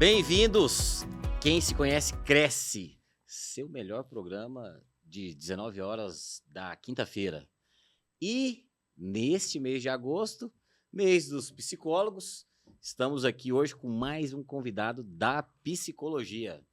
Bem-vindos! Quem se conhece, cresce. Seu melhor programa de 19 horas da quinta-feira. E neste mês de agosto, mês dos psicólogos, estamos aqui hoje com mais um convidado da psicologia.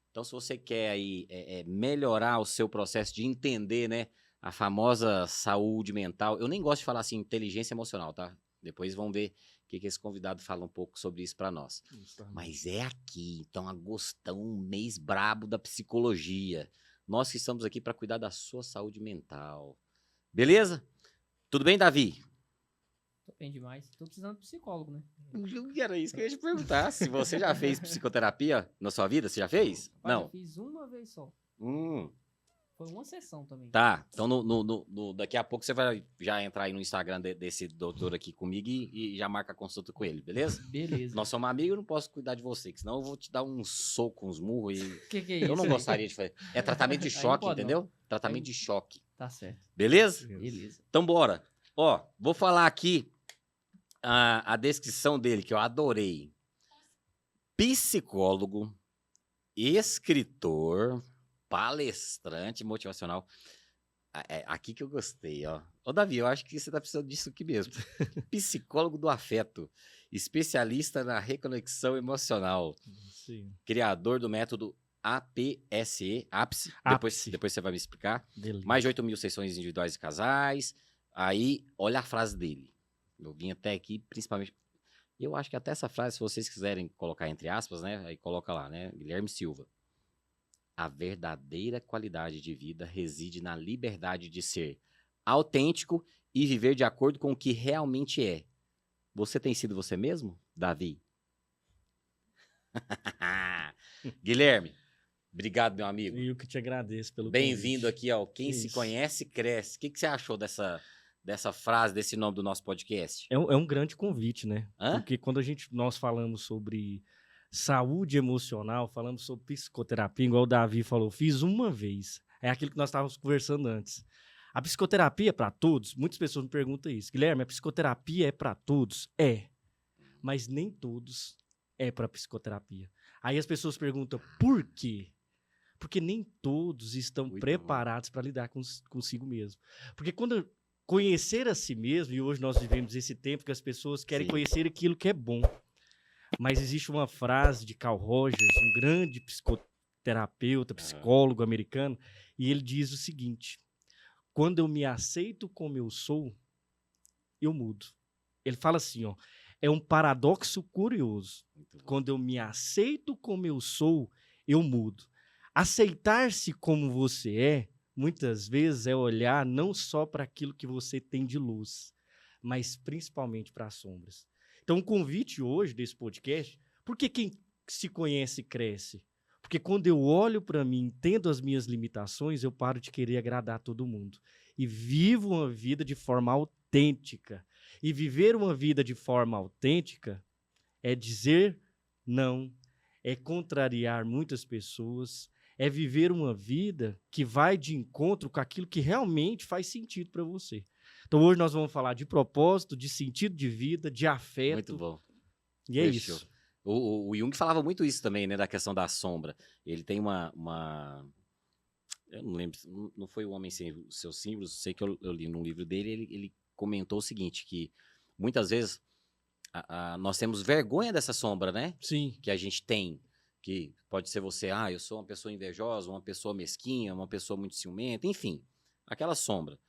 Então, se você quer aí melhorar o seu processo de entender, né, a famosa saúde mental, eu nem gosto de falar assim, inteligência emocional, tá? Depois vão ver o que esse convidado fala um pouco sobre isso para nós. Mas é aqui, então, agostão, mês brabo da psicologia. Nós que estamos aqui para cuidar da sua saúde mental. Beleza? Tudo bem, Davi? Tô bem demais. Tô precisando de psicólogo, né? Era isso que eu ia te perguntar. Se você já fez psicoterapia na sua vida, você já fez? Rapaz, Não. eu fiz uma vez só. Foi uma sessão também. Tá, então daqui a pouco você vai já entrar aí no Instagram desse doutor aqui comigo e já marca a consulta com ele, beleza? Beleza. Nós somos amigos, eu não posso cuidar de você, que senão eu vou te dar um soco, uns murros e... Que é isso? Eu não gostaria de fazer. É tratamento de Aí não choque, pode, entendeu? não. Tratamento Aí- de choque. Tá certo. Beleza? Beleza. Então bora. Ó, vou falar aqui a descrição dele, que eu adorei. Psicólogo, escritor, palestrante motivacional. É aqui que eu gostei, ó. Ô, Davi, eu acho que você tá precisando disso aqui mesmo. Psicólogo do afeto, especialista na reconexão emocional, Sim. criador do método APSE, APSE. Depois você vai me explicar. Beleza. Mais de 8.000 sessões individuais de casais. Aí, olha a frase dele. Eu vim até aqui, principalmente... Eu acho que até essa frase, se vocês quiserem colocar entre aspas, né? Aí coloca lá, né? Guilherme Silva. A verdadeira qualidade de vida reside na liberdade de ser autêntico e viver de acordo com o que realmente é. Você tem sido você mesmo, Davi? Guilherme, obrigado, meu amigo. Eu que te agradeço pelo Bem-vindo convite. aqui ao Quem Se Isso. Conhece, Cresce. O que você achou dessa frase, desse nome do nosso podcast? É um grande convite, né? Hã? Porque quando nós falamos sobre saúde emocional, falamos sobre psicoterapia, igual o Davi falou, fiz uma vez. É aquilo que nós estávamos conversando antes. A psicoterapia é para todos? Muitas pessoas me perguntam isso. Guilherme, a psicoterapia é para todos? É. Mas nem todos é para psicoterapia. Aí as pessoas perguntam, por quê? Porque nem todos estão Muito preparados para lidar consigo mesmo. Porque quando conhecer a si mesmo, e hoje nós vivemos esse tempo que as pessoas querem Sim. conhecer aquilo que é bom. Mas existe uma frase de Carl Rogers, um grande psicoterapeuta, psicólogo americano, e ele diz o seguinte: quando eu me aceito como eu sou, eu mudo. Ele fala assim, ó, é um paradoxo curioso. Muito bom. Quando eu me aceito como eu sou, eu mudo. Aceitar-se como você é, muitas vezes, é olhar não só para aquilo que você tem de luz, mas principalmente para as sombras. Então, o convite hoje desse podcast, porque quem se conhece cresce? Porque quando eu olho para mim, entendo as minhas limitações, eu paro de querer agradar todo mundo. E vivo uma vida de forma autêntica. E viver uma vida de forma autêntica é dizer não, é contrariar muitas pessoas, é viver uma vida que vai de encontro com aquilo que realmente faz sentido para você. Então hoje nós vamos falar de propósito, de sentido de vida, de afeto. Muito bom. E é Fechou. isso. O Jung falava muito isso também, né? Da questão da sombra. Ele tem eu não lembro, não foi O Homem Sem os Seus Símbolos, sei que eu li num livro dele, ele comentou o seguinte, que muitas vezes nós temos vergonha dessa sombra, né? Sim. Que a gente tem, que pode ser você, eu sou uma pessoa invejosa, uma pessoa mesquinha, uma pessoa muito ciumenta, enfim, aquela sombra.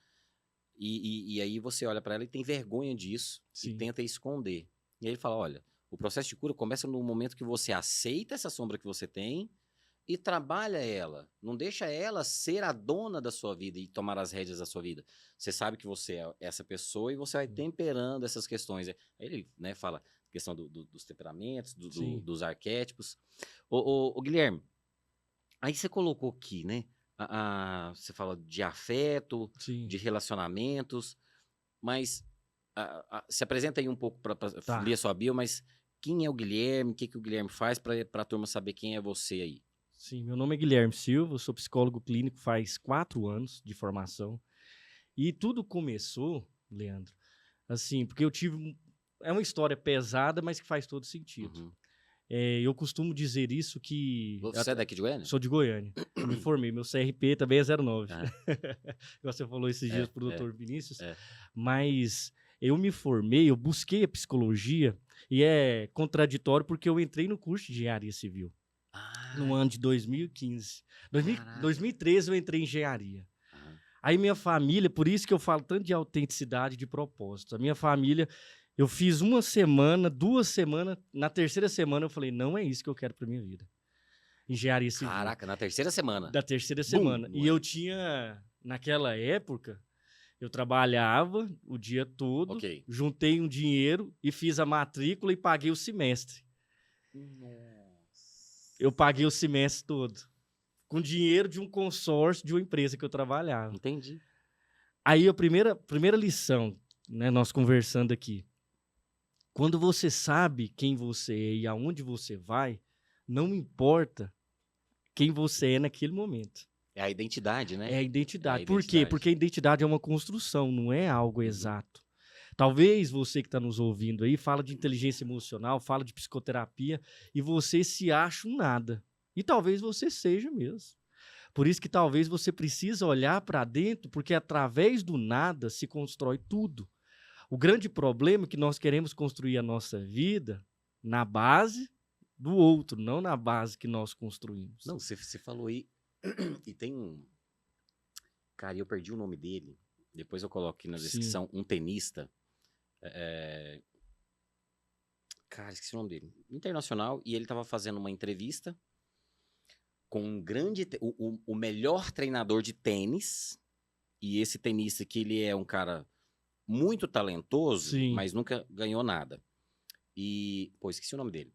E aí você olha para ela e tem vergonha disso e Sim. tenta esconder. E aí ele fala, olha, o processo de cura começa no momento que você aceita essa sombra que você tem e trabalha ela. Não deixa ela ser a dona da sua vida e tomar as rédeas da sua vida. Você sabe que você é essa pessoa e você vai temperando essas questões. Aí ele, né, fala questão dos temperamentos, Sim. dos arquétipos. Ô, Guilherme, aí você colocou aqui, né? Você fala de afeto, Sim. de relacionamentos, mas se apresenta aí um pouco para Tá. ler a sua bio, mas quem é o Guilherme, o que o Guilherme faz para a turma saber quem é você aí? Sim, meu nome é Guilherme Silva, eu sou psicólogo clínico faz 4 anos de formação. E tudo começou, Leandro, assim, porque eu tive... É uma história pesada, mas que faz todo sentido. Uhum. Eu costumo dizer isso que... Você é daqui de Goiânia? Sou de Goiânia. Eu me formei. Meu CRP também é 09. Ah, Você falou esses dias pro é, doutor Vinícius. é. Mas eu me formei, eu busquei a psicologia e é contraditório porque eu entrei no curso de engenharia civil no Ah, ano de 2015. caraca. 2013 eu entrei em engenharia. Aham. Aí minha família, por isso que eu falo tanto de autenticidade, de propósito. A minha família, eu fiz 1 semana, 2 semanas, na terceira semana eu falei, não é isso que eu quero para minha vida. Engenharia civil. Caraca, na terceira semana. Da terceira Bum, semana. no E eu olho. tinha, naquela época, eu trabalhava o dia todo, Ok. juntei um dinheiro e fiz a matrícula e paguei o semestre. Nossa. Eu paguei o semestre todo. Com dinheiro de um consórcio de uma empresa que eu trabalhava. Entendi. Aí a primeira lição, né, nós conversando aqui. Quando você sabe quem você é e aonde você vai, não importa quem você é naquele momento. É a identidade, né? É a identidade. É a Por quê? identidade. Porque a identidade é uma construção, não é algo Uhum. exato. Talvez você que está nos ouvindo aí fala de inteligência emocional, fala de psicoterapia e você se acha um nada. E talvez você seja mesmo. Por isso que talvez você precisa olhar para dentro, porque através do nada se constrói tudo. O grande problema é que nós queremos construir a nossa vida na base do outro, não na base que nós construímos. Não, você falou aí. E tem um. Cara, eu perdi o nome dele. Depois eu coloco aqui na Sim. descrição. Um tenista. Cara, esqueci o nome dele. Internacional. E ele tava fazendo uma entrevista com um grande. O melhor treinador de tênis. E esse tenista que ele é um cara muito talentoso, Sim. mas nunca ganhou nada. E. Pô, esqueci o nome dele.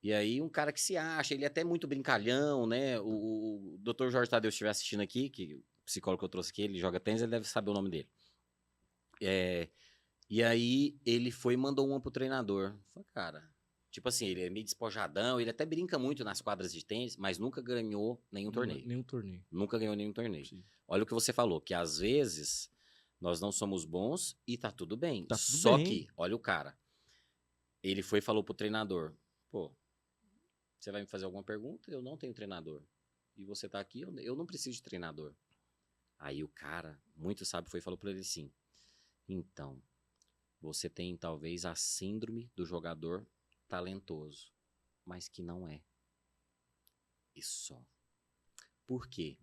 E aí, um cara que se acha, ele é até muito brincalhão, né? O Dr. Jorge Tadeu estiver assistindo aqui, que o psicólogo que eu trouxe aqui, ele joga tênis, ele deve saber o nome dele. E aí, ele foi e mandou uma pro treinador. Falei, cara, tipo assim, ele é meio despojadão, ele até brinca muito nas quadras de tênis, mas nunca ganhou nenhum torneio. Nenhum torneio. Nunca ganhou nenhum torneio. Sim. Olha o que você falou, que às vezes nós não somos bons e tá tudo bem. Tá tudo Só bem. que, olha o cara, ele foi e falou pro treinador, pô, você vai me fazer alguma pergunta? Eu não tenho treinador. E você tá aqui, eu não preciso de treinador. Aí o cara, muito sábio, foi e falou pra ele assim, então, você tem talvez a síndrome do jogador talentoso, mas que não é. E só. Por quê?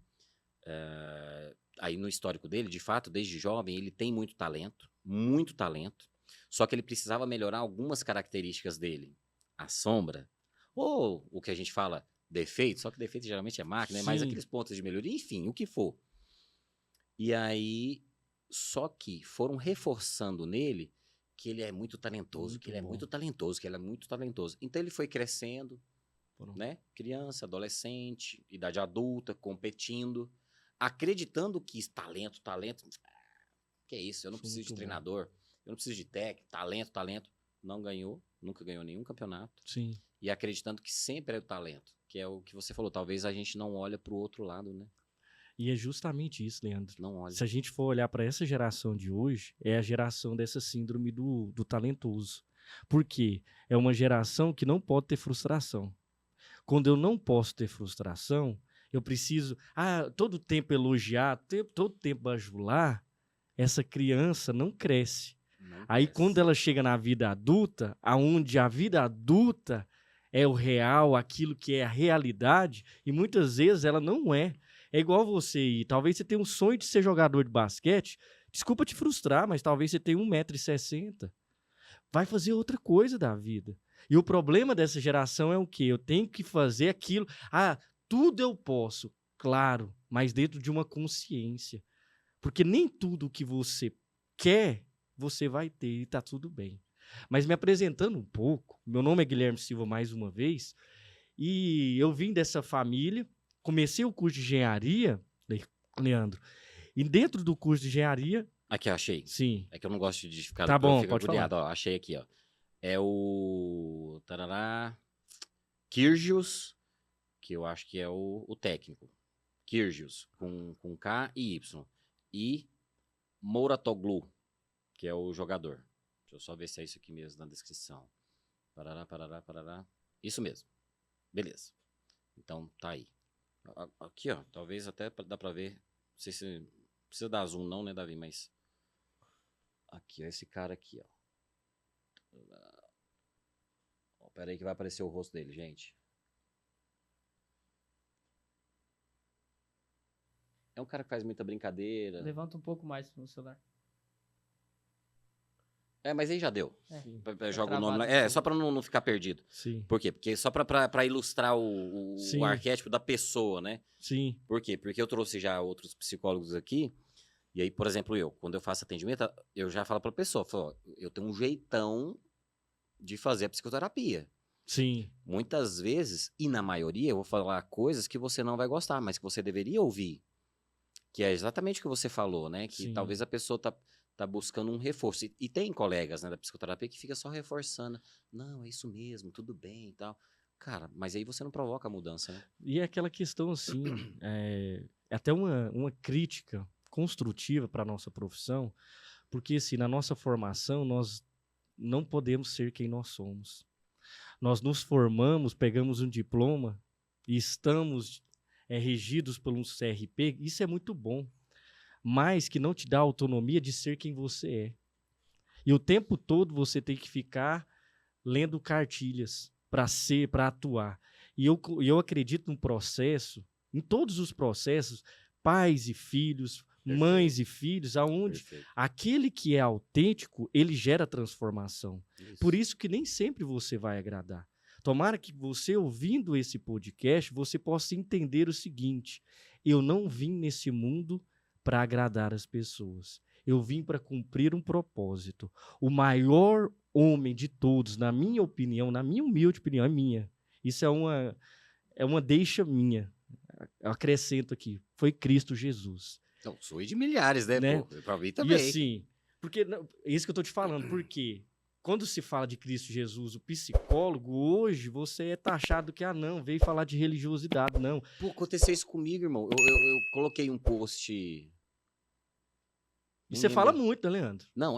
Aí no histórico dele, de fato, desde jovem, ele tem muito talento, só que ele precisava melhorar algumas características dele. A sombra, ou o que a gente fala defeito, só que defeito geralmente é máquina, né? Mas Sim. aqueles pontos de melhoria, enfim, o que for. E aí, só que foram reforçando nele que ele é muito talentoso, Muito que ele é bom. muito talentoso, que ele é muito talentoso. Então ele foi crescendo, Pronto. né? Criança, adolescente, idade adulta, competindo, acreditando que talento, que é isso, eu não Isso é preciso de muito bom. treinador, eu não preciso de técnico, talento. Não ganhou, nunca ganhou nenhum campeonato. Sim. E acreditando que sempre é o talento, que é o que você falou, talvez a gente não olha pro outro lado, né? E é justamente isso, Leandro. Não olha. Se a gente for olhar para essa geração de hoje, é a geração dessa síndrome do talentoso. Por quê? É uma geração que não pode ter frustração. Quando eu não posso ter frustração, eu preciso, todo tempo elogiar, todo tempo bajular, essa criança não cresce. Não Aí cresce. quando ela chega na vida adulta, aonde a vida adulta é o real, aquilo que é a realidade, e muitas vezes ela não é. É igual você ir, talvez você tenha um sonho de ser jogador de basquete, desculpa te frustrar, mas talvez você tenha 1,60 m. Vai fazer outra coisa da vida. E o problema dessa geração é o quê? Eu tenho que fazer aquilo. Tudo eu posso, claro, mas dentro de uma consciência. Porque nem tudo que você quer, você vai ter e tá tudo bem. Mas me apresentando um pouco, meu nome é Guilherme Silva mais uma vez, e eu vim dessa família, comecei o curso de engenharia, Leandro, e dentro do curso de engenharia... Aqui, achei. Sim. É que eu não gosto de ficar... Tá bom, fico pode agoniado. Ó, achei aqui, ó. É o... Tarará... Kyrgios, que eu acho que é o técnico. Kyrgios, com K e Y. E Mouratoglou, que é o jogador. Deixa eu só ver se é isso aqui mesmo na descrição. Parará. Isso mesmo. Beleza. Então, tá aí. Aqui, ó. Talvez até dá pra ver. Não sei se precisa dar zoom não, né, Davi? Mas... Aqui, ó. Esse cara aqui, ó. Pera aí que vai aparecer o rosto dele, gente. É um cara que faz muita brincadeira. Levanta um pouco mais no celular. Mas aí já deu. Joga o nome lá. travado. Só pra não ficar perdido. Sim, Por quê? Porque só pra ilustrar Sim. o arquétipo da pessoa, né? sim, Por quê? Porque eu trouxe já outros psicólogos aqui. E aí, por exemplo, quando eu faço atendimento, eu já falo pra pessoa, ó, eu tenho um jeitão de fazer a psicoterapia. sim. Muitas vezes, e na maioria, eu vou falar coisas que você não vai gostar, mas que você deveria ouvir. Que é exatamente o que você falou, né? Que Sim. talvez a pessoa tá buscando um reforço. E tem colegas, né, da psicoterapia que fica só reforçando. Não, é isso mesmo, tudo bem e tal. Cara, mas aí você não provoca a mudança, né? E é aquela questão, assim, até uma crítica construtiva para a nossa profissão, porque, assim, na nossa formação, nós não podemos ser quem nós somos. Nós nos formamos, pegamos um diploma e estamos regidos por um CRP, isso é muito bom, mas que não te dá autonomia de ser quem você é. E o tempo todo você tem que ficar lendo cartilhas para atuar. E eu acredito no processo, em todos os processos, pais e filhos, mães e filhos, aonde Perfeito. aquele que é autêntico, ele gera transformação. Isso. Por isso que nem sempre você vai agradar. Tomara que você, ouvindo esse podcast, você possa entender o seguinte: eu não vim nesse mundo para agradar as pessoas. Eu vim para cumprir um propósito. O maior homem de todos, na minha opinião, na minha humilde opinião, é minha. Isso é uma deixa minha. Eu acrescento aqui. Foi Cristo Jesus. Não, sou de milhares, né? Né? Pô, pra mim também. E assim, porque é isso que eu tô te falando, porque quando se fala de Cristo Jesus, o psicólogo, hoje você é taxado que, não, veio falar de religiosidade, não. Pô, aconteceu isso comigo, irmão. Eu coloquei um post. E Não você fala lembro. muito, né, Leandro? Não,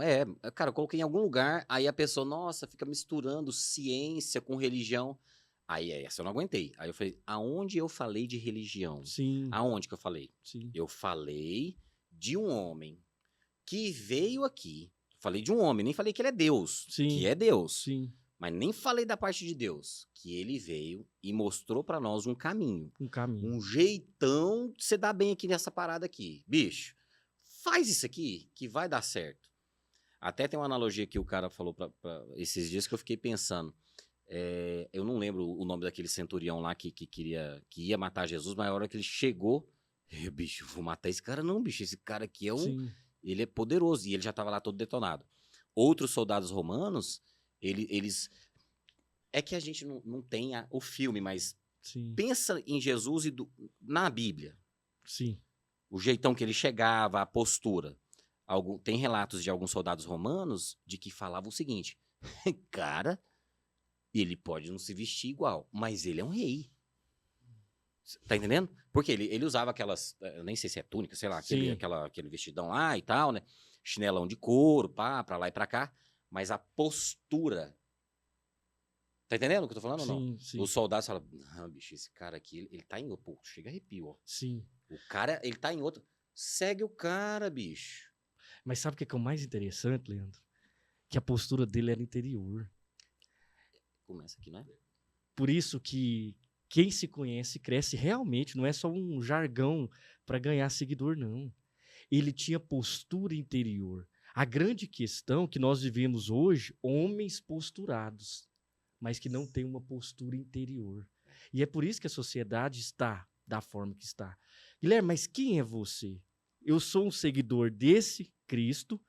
cara, eu coloquei em algum lugar, aí a pessoa, nossa, fica misturando ciência com religião. Aí essa eu não aguentei. Aí eu falei, aonde eu falei de religião? Sim, Aonde que eu falei? sim. Eu falei de um homem que veio aqui. Falei de um homem, nem falei que ele é Deus, Sim. que é Deus. Sim, Mas nem falei da parte de Deus, que ele veio e mostrou pra nós um caminho. um caminho. Um jeitão de você dar bem aqui nessa parada aqui. Bicho, faz isso aqui que vai dar certo. Até tem uma analogia que o cara falou pra esses dias que eu fiquei pensando. Eu não lembro o nome daquele centurião lá que ia matar Jesus, mas na hora que ele chegou, bicho, vou matar esse cara não, bicho. Esse cara aqui Sim, ele é poderoso e ele já estava lá todo detonado. Outros soldados romanos, eles... É que a gente não tem o filme, mas sim, pensa em Jesus na Bíblia. sim. O jeitão que ele chegava, a postura. Tem relatos de alguns soldados romanos de que falavam o seguinte: cara, ele pode não se vestir igual, mas ele é um rei. Tá entendendo? Porque ele usava aquelas, eu nem sei se é túnica, sei lá, aquele vestidão lá e tal, né? Chinelão de couro, pra lá e pra cá. Mas a postura... Tá entendendo o que eu tô falando ou não? Sim, sim. Os soldados falam, bicho, esse cara aqui, ele tá em outro... Pô, chega arrepio, ó. Sim. O cara, ele tá em outro... Segue o cara, bicho. Mas sabe o que é o mais interessante, Leandro? Que a postura dele era interior. Começa aqui, né? Por isso que quem se conhece cresce realmente, não é só um jargão para ganhar seguidor, não. Ele tinha postura interior. A grande questão que nós vivemos hoje, homens posturados, mas que não têm uma postura interior. E é por isso que a sociedade está da forma que está. Guilherme, mas quem é você? Eu sou um seguidor desse Cristo,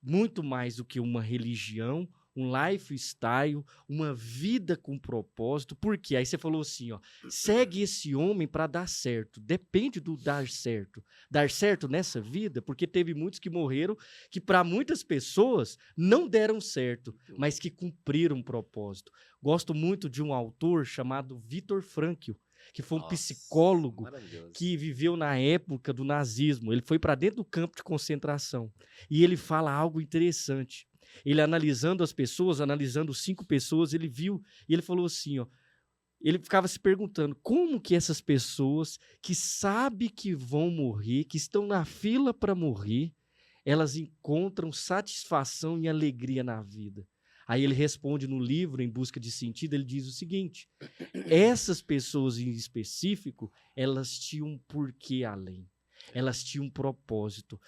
muito mais do que uma religião, um lifestyle, uma vida com propósito. Por quê? Aí você falou assim, ó, segue esse homem para dar certo. Depende do dar certo. Dar certo nessa vida, porque teve muitos que morreram que para muitas pessoas não deram certo, mas que cumpriram um propósito. Gosto muito de um autor chamado Viktor Frankl, que foi um psicólogo que viveu na época do nazismo. Ele foi para dentro do campo de concentração. E ele fala algo interessante. Ele analisando as pessoas, analisando 5 pessoas, ele viu e ele falou assim, ó, ele ficava se perguntando como que essas pessoas que sabem que vão morrer, que estão na fila para morrer, elas encontram satisfação e alegria na vida. Aí ele responde no livro, Em Busca de Sentido, ele diz o seguinte: essas pessoas em específico, elas tinham um porquê além. Elas tinham um propósito.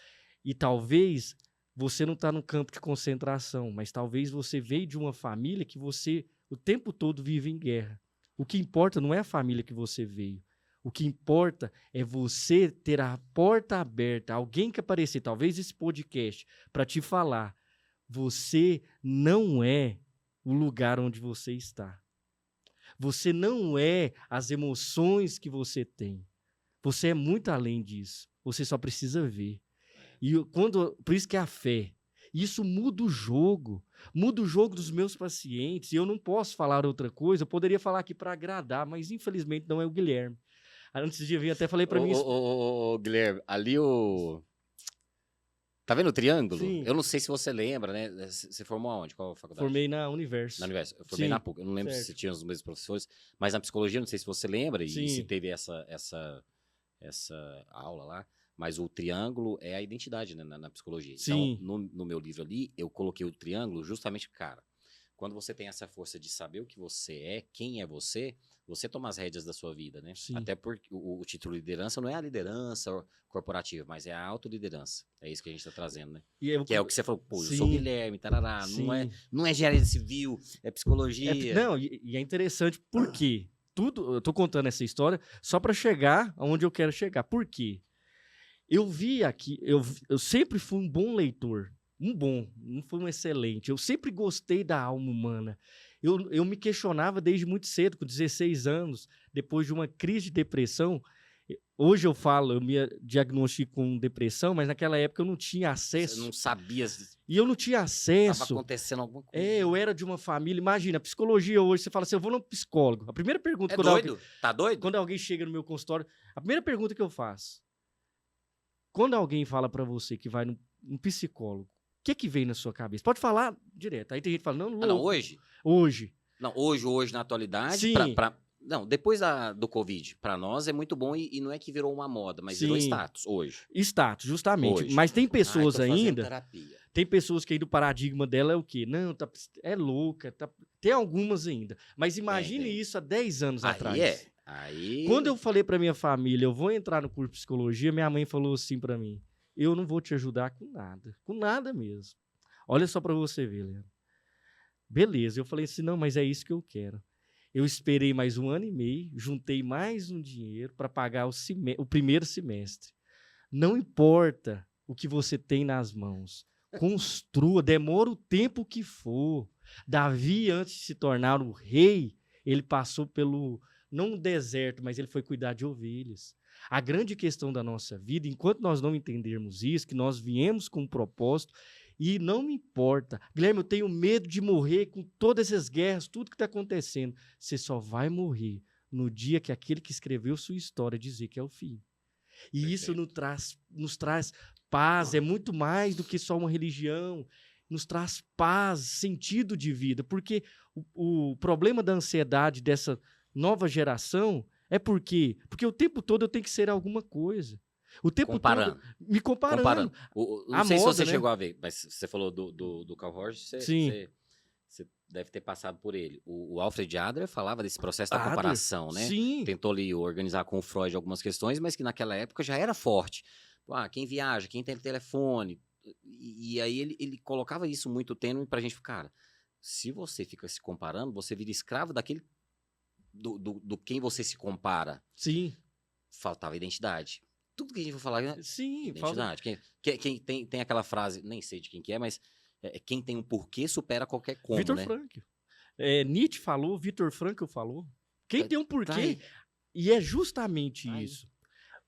E talvez você não está no campo de concentração, mas talvez você veio de uma família que você o tempo todo vive em guerra. O que importa não é a família que você veio. O que importa é você ter a porta aberta, alguém que aparecer, talvez esse podcast, para te falar: você não é o lugar onde você está. Você não é as emoções que você tem. Você é muito além disso. Você só precisa ver. Por isso que é a fé. Isso muda o jogo. Muda o jogo dos meus pacientes. E eu não posso falar outra coisa. Eu poderia falar aqui para agradar, mas infelizmente não é o Guilherme. Antes de vir, até falei para mim... Ô, Guilherme, ali o... Tá vendo o triângulo? Sim. Eu não sei se você lembra, né? Você formou aonde? Qual faculdade? Formei na Universo. Na Universo. Eu formei Sim, na PUC. Eu não lembro certo. se tinha os mesmos professores, mas na psicologia, não sei se você lembra, Sim. e se teve essa aula lá, mas o triângulo é a identidade, né, na psicologia. Sim. Então, no meu livro ali, eu coloquei o triângulo justamente, cara, quando você tem essa força de saber o que você é, quem é você toma as rédeas da sua vida, né? Sim. Até porque o título liderança não é a liderança corporativa, mas é a autoliderança. É isso que a gente está trazendo, né? Que é o que você falou, pô, eu sou Sim. Guilherme, tarará, Sim. não é engenharia civil, é psicologia. E é interessante porque eu tô contando essa história só para chegar aonde eu quero chegar. Por quê? Eu vi aqui, eu sempre fui um bom leitor. Não fui um excelente. Eu sempre gostei da alma humana. Eu me questionava desde muito cedo, com 16 anos, depois de uma crise de depressão. Hoje eu falo, eu me diagnostico com depressão, mas naquela época eu não tinha acesso. Você não sabia. E eu não tinha acesso. Estava acontecendo alguma coisa. Eu era de uma família. Imagina, psicologia hoje, você fala assim: eu vou no psicólogo. A primeira pergunta. Tá doido? Quando alguém chega no meu consultório, a primeira pergunta que eu faço: quando alguém fala pra você que vai num psicólogo, o que vem na sua cabeça? Pode falar direto. Aí tem gente que fala: não, hoje? Hoje. Não, hoje, na atualidade. Sim. Não, depois do Covid, para nós é muito bom e não é que virou uma moda, mas virou status hoje. Status, justamente. Hoje. Mas tem pessoas tô fazendo ainda. terapia. Tem pessoas que ainda o paradigma dela é o quê? Não, é louca. Tem algumas ainda. Mas imagine isso há 10 anos atrás. Aí... Quando eu falei pra minha família, eu vou entrar no curso de psicologia, minha mãe falou assim pra mim: eu não vou te ajudar com nada mesmo. Olha só pra você ver, Leandro. Beleza, eu falei assim: não, mas é isso que eu quero. Eu esperei mais 1 ano e meio, juntei mais um dinheiro para pagar o primeiro semestre. Não importa o que você tem nas mãos, construa, demora o tempo que for. Davi, antes de se tornar o rei, ele passou não um deserto, mas ele foi cuidar de ovelhas. A grande questão da nossa vida, enquanto nós não entendermos isso, que nós viemos com um propósito, e não me importa. Guilherme, eu tenho medo de morrer com todas essas guerras, tudo que está acontecendo. Você só vai morrer no dia que aquele que escreveu sua história dizer que é o fim. E Perfeito. Isso nos traz paz, é muito mais do que só uma religião. Nos traz paz, sentido de vida. Porque o problema da ansiedade dessa nova geração é por quê? Porque o tempo todo eu tenho que ser alguma coisa. O tempo todo me comparando. Não sei se você chegou a ver, mas você falou do Carl Rogers, você deve ter passado por ele. O Alfred Adler falava desse processo da comparação, né? Sim. Tentou ali organizar com o Freud algumas questões, mas que naquela época já era forte. Quem viaja, quem tem telefone. E aí ele colocava isso muito tênue pra gente. Cara, se você fica se comparando, você vira escravo daquele do quem você se compara. Sim. Faltava identidade. Tudo que a gente for falar, né? Sim, identidade. Quem tem aquela frase, nem sei de quem que é, mas quem tem um porquê supera qualquer como, Viktor né? Frankl. Nietzsche falou, Viktor Frankl falou. Quem tem um porquê, Tá e é justamente Tá isso.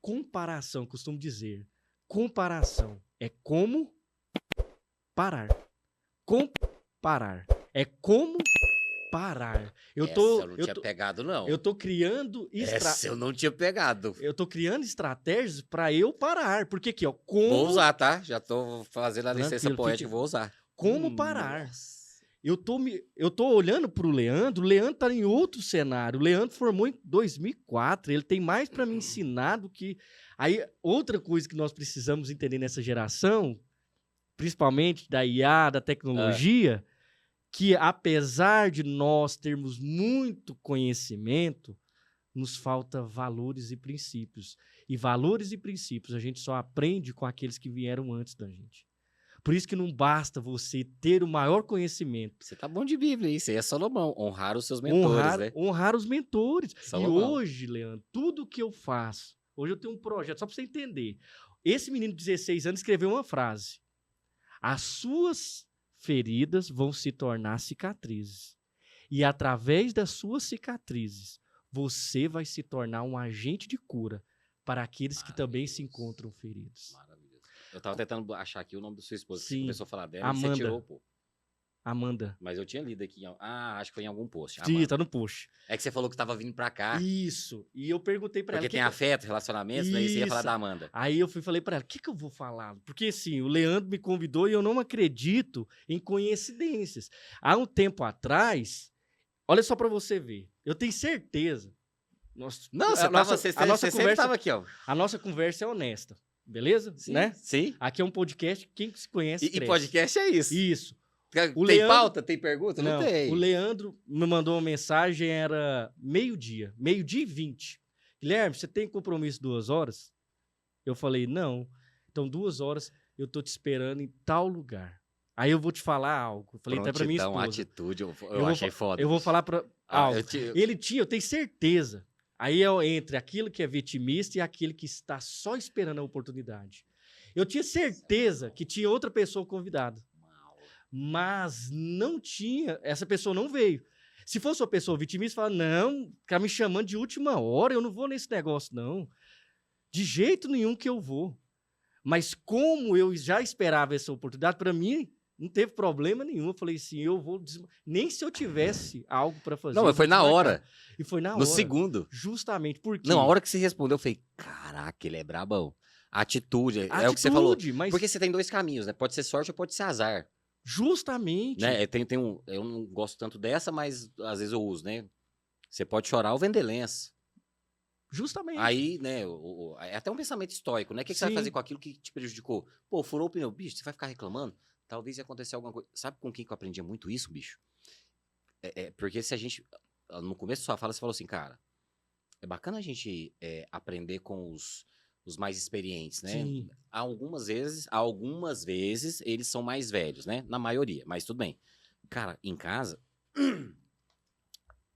Comparação, costumo dizer. Comparação é como parar. Comparar é como parar. Eu não tinha pegado, não. Eu tô criando Essa eu não tinha pegado. Eu tô criando estratégias para eu parar. Porque aqui, Vou usar, tá? Já tô fazendo a licença Tranquilo, poética, vou usar. Como parar. Nossa. eu tô olhando pro Leandro, o Leandro tá em outro cenário. O Leandro formou em 2004, ele tem mais para me ensinar do que... Aí, outra coisa que nós precisamos entender nessa geração, principalmente da IA, da tecnologia, que apesar de nós termos muito conhecimento, nos falta valores e princípios. E valores e princípios a gente só aprende com aqueles que vieram antes da gente. Por isso que não basta você ter o maior conhecimento. Você tá bom de Bíblia, isso aí é Salomão. Honrar os seus mentores, né? Honrar os mentores. Salomão. E hoje, Leandro, tudo que eu faço, hoje eu tenho um projeto, só para você entender. Esse menino de 16 anos escreveu uma frase. As suas feridas vão se tornar cicatrizes. E através das suas cicatrizes, você vai se tornar um agente de cura para aqueles que também se encontram feridos. Maravilhoso. Eu tava tentando achar aqui o nome da sua esposa. Sim. Você começou a falar dela Amanda. e você tirou, pô. Amanda. Mas eu tinha lido aqui. Acho que foi em algum post. Sim, Amanda. tá no post. É que você falou que tava vindo pra cá. Isso. E eu perguntei para ela. Porque tem afeto, relacionamentos, né? E você ia falar Isso. da Amanda. Aí eu falei para ela, o que eu vou falar? Porque, assim, o Leandro me convidou e eu não acredito em coincidências. Há um tempo atrás, olha só para você ver, eu tenho certeza. Não, a você nossa sempre conversa, tava aqui, ó. a nossa conversa é honesta, beleza? Sim, Né? sim. Aqui é um podcast, quem se conhece E cresce. podcast é isso. Isso. Tem Leandro- pauta? Tem pergunta? Não, tem. O Leandro me mandou uma mensagem, era meio-dia e 20. Guilherme, você tem compromisso 2 horas? Eu falei, não. Então, 2 horas eu tô te esperando em tal lugar. Aí eu vou te falar algo. Eu falei até pra minha Prontidão, esposa. atitude, eu vou achei fa- foda. Eu vou falar pra algo. eu Ele tinha, eu tenho certeza. Aí é entre aquilo que é vitimista e aquele que está só esperando a oportunidade. Eu tinha certeza que tinha outra pessoa convidada. Mas não tinha, essa pessoa não veio. Se fosse uma pessoa vitimista, fala, não, ficar me chamando de última hora, eu não vou nesse negócio, não. De jeito nenhum que eu vou. Mas como eu já esperava essa oportunidade, para mim, não teve problema nenhum. Eu falei assim, eu vou... Nem se eu tivesse algo para fazer. Não, eu foi vou na desmarcar. hora. E foi na No hora. segundo. Justamente, porque... Não, a hora que você respondeu, eu falei, caraca, ele é brabão. Atitude, é o que você falou. Mas Porque você tem 2 caminhos, né? Pode ser sorte ou pode ser azar. justamente... Né? Eu não gosto tanto dessa, mas às vezes eu uso, né? Você pode chorar ou vender lenço. Justamente. Aí, né, é até um pensamento estoico, né? O que você vai Sim. fazer com aquilo que te prejudicou? Pô, furou o pneu, bicho, você vai ficar reclamando? Talvez ia acontecer alguma coisa. Sabe com quem que eu aprendia muito isso, bicho? Porque se a gente, no começo da sua fala, você falou assim, cara, é bacana a gente aprender com os mais experientes, né? Sim. Algumas vezes, eles são mais velhos, né? Na maioria, mas tudo bem. Cara, em casa,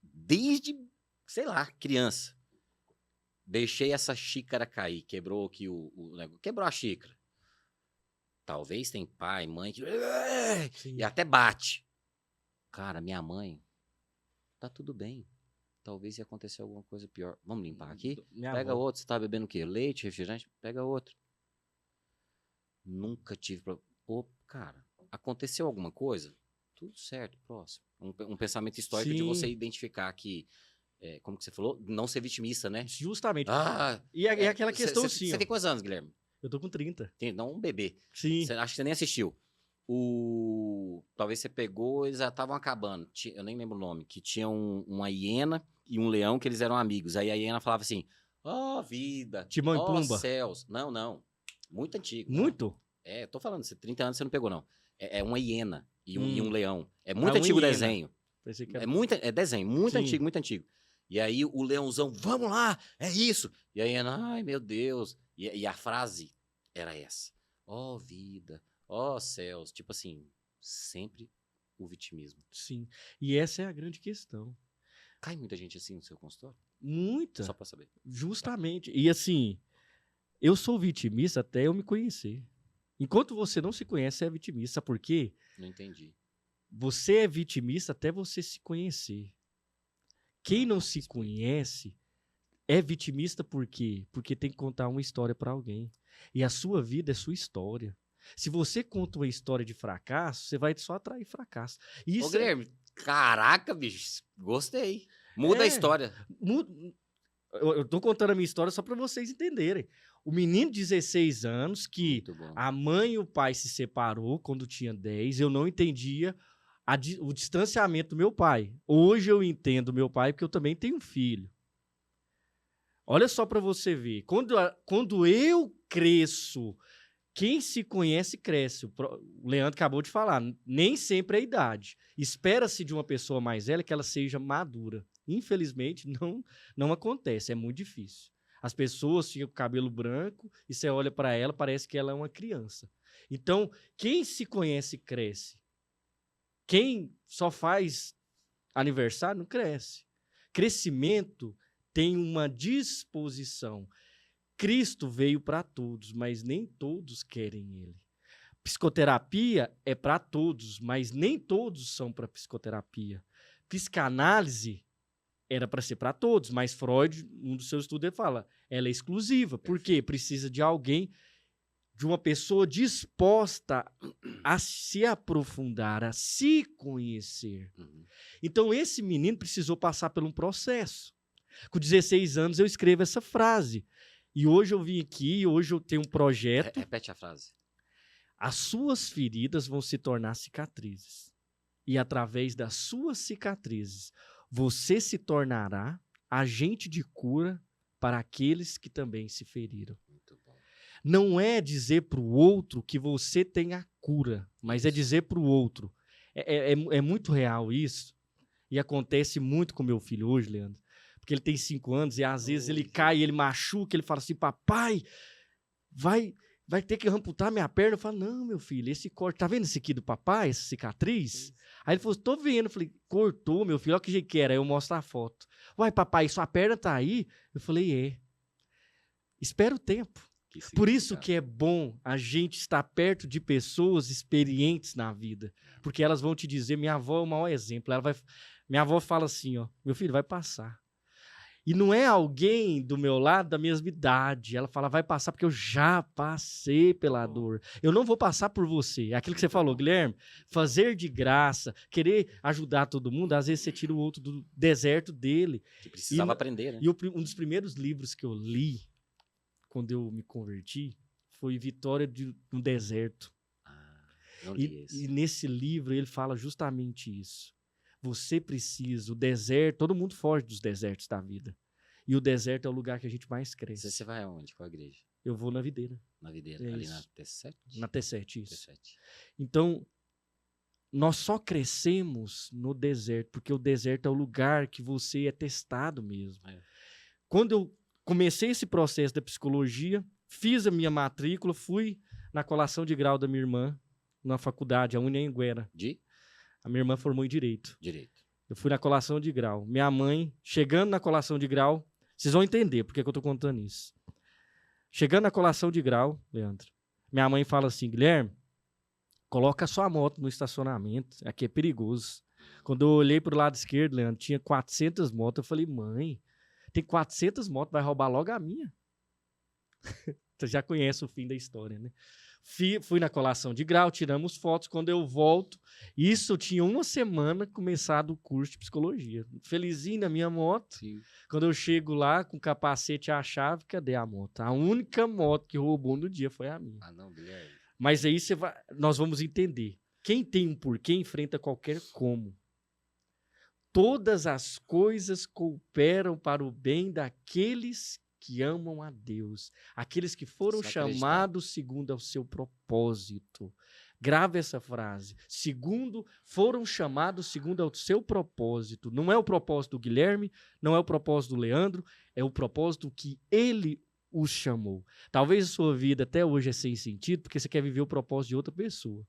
desde, sei lá, criança, deixei essa xícara cair, quebrou aqui o negócio, quebrou a xícara. Talvez tem pai, mãe que... Sim. E até bate. Cara, minha mãe, tá tudo bem. Talvez ia acontecer alguma coisa pior. Vamos limpar aqui? Minha Pega avó. outro. Você tá bebendo o quê? Leite, refrigerante? Pega outro. Nunca tive problema. Pô, cara, aconteceu alguma coisa? Tudo certo, próximo. Um pensamento histórico de Sim. você identificar que, como que você falou? Não ser vitimista, né? Justamente. Ah, E aquela questão assim, Você ó. tem quantos anos, Guilherme? Eu tô com 30. Não um bebê. Sim. Acho que você nem assistiu. Talvez você pegou, eles já estavam acabando. Eu nem lembro o nome. Que tinha uma hiena e um leão que eles eram amigos. Aí a hiena falava assim: ó, vida. Timão e ó, Pumba. céus. Não. Muito antigo. Tá? Muito? Eu tô falando, 30 anos você não pegou, não. É uma hiena e um leão. É muito uma antigo o hiena. desenho. Pensei que É desenho, muito Sim. antigo, muito antigo. E aí o leãozão, vamos lá, é isso. E a hiena, ai meu Deus. E a frase era essa: ó, vida, ó, céus. Tipo assim, sempre o vitimismo. Sim. E essa é a grande questão. Cai muita gente assim no seu consultório? Muita. Só pra saber. Justamente. E assim, eu sou vitimista até eu me conhecer. Enquanto você não se conhece, você é vitimista. Sabe por quê? Não entendi. Você é vitimista até você se conhecer. Quem não se explica. conhece é vitimista por quê? Porque tem que contar uma história para alguém. E a sua vida é sua história. Se você conta uma história de fracasso, você vai só atrair fracasso. Ô, Isso Guilherme, caraca, bicho, gostei. Muda a É. história. Eu tô contando a minha história só para vocês entenderem. O menino de 16 anos que Muito bom. a mãe e o pai se separou quando tinha 10, eu não entendia o distanciamento do meu pai. Hoje eu entendo meu pai porque eu também tenho um filho. Olha só para você ver. Quando eu cresço, quem se conhece, cresce. O Leandro acabou de falar. Nem sempre é a idade. Espera-se de uma pessoa mais velha que ela seja madura. Infelizmente, não acontece. É muito difícil. As pessoas ficam com cabelo branco e você olha para ela, parece que ela é uma criança. Então, quem se conhece, cresce. Quem só faz aniversário, não cresce. Crescimento tem uma disposição. Cristo veio para todos, mas nem todos querem ele. Psicoterapia é para todos, mas nem todos são para psicoterapia. Psicanálise era para ser para todos, mas Freud, um dos seus estudos, ele fala, ela é exclusiva. Por quê? Precisa de alguém, de uma pessoa disposta a se aprofundar, a se conhecer. Então, esse menino precisou passar por um processo. Com 16 anos, eu escrevo essa frase. E hoje eu vim aqui, hoje eu tenho um projeto. Repete a frase. As suas feridas vão se tornar cicatrizes. E através das suas cicatrizes, você se tornará agente de cura para aqueles que também se feriram. Muito bom. Não é dizer para o outro que você tem a cura, mas é dizer para o outro. É muito real isso. E acontece muito com meu filho hoje, Leandro. Porque ele tem 5 anos e às vezes ele cai, ele machuca, ele fala assim, papai, vai ter que amputar minha perna. Eu falo, não, meu filho, esse corte, tá vendo esse aqui do papai, essa cicatriz? Aí ele falou, tô vendo. Eu falei, cortou, meu filho, olha que jeito que era. Aí eu mostro a foto. Uai, papai, sua perna tá aí? Eu falei, é. Espera o tempo. Por isso que é bom a gente estar perto de pessoas experientes na vida. Porque elas vão te dizer, minha avó é o maior exemplo. Minha avó fala assim, ó, meu filho, vai passar. E não é alguém do meu lado da mesma idade. Ela fala, vai passar porque eu já passei pela dor. Eu não vou passar por você. É aquilo que você falou, Guilherme. Fazer de graça, querer ajudar todo mundo, às vezes você tira o outro do deserto dele. Que precisava aprender, né? E um dos primeiros livros que eu li, quando eu me converti, foi Vitória no Deserto. Não li esse. E nesse livro ele fala justamente isso. Você precisa, o deserto, todo mundo foge dos desertos da vida. E o deserto é o lugar que a gente mais cresce. Você vai aonde? Qual igreja? Eu vou na Videira. Na Videira, É ali isso. na T7? Na T7, isso. T7. Então, nós só crescemos no deserto, porque o deserto é o lugar que você é testado mesmo. É. Quando eu comecei esse processo da psicologia, fiz a minha matrícula, fui na colação de grau da minha irmã, na faculdade, a Anhanguera. A minha irmã formou em Direito. Eu fui na colação de grau. Minha mãe, chegando na colação de grau, vocês vão entender porque que eu tô contando isso. Chegando na colação de grau, Leandro, minha mãe fala assim, Guilherme, coloca a sua moto no estacionamento, aqui é perigoso. Quando eu olhei pro lado esquerdo, Leandro, tinha 400 motos. Eu falei, mãe, tem 400 motos, vai roubar logo a minha. Você já conhece o fim da história, né? Fui na colação de grau, tiramos fotos. Quando eu volto, isso eu tinha 1 semana começado o curso de psicologia. Felizinho na minha moto. Sim. Quando eu chego lá com o capacete e a chave, cadê a moto? A única moto que roubou no dia foi a minha. Ah, não, Guilherme. Mas aí nós vamos entender. Quem tem um porquê enfrenta qualquer como. Todas as coisas cooperam para o bem daqueles que amam a Deus, aqueles que foram chamados segundo ao seu propósito. Grave essa frase. Foram chamados segundo ao seu propósito. Não é o propósito do Guilherme, não é o propósito do Leandro, é o propósito que ele os chamou. Talvez a sua vida até hoje é sem sentido, porque você quer viver o propósito de outra pessoa.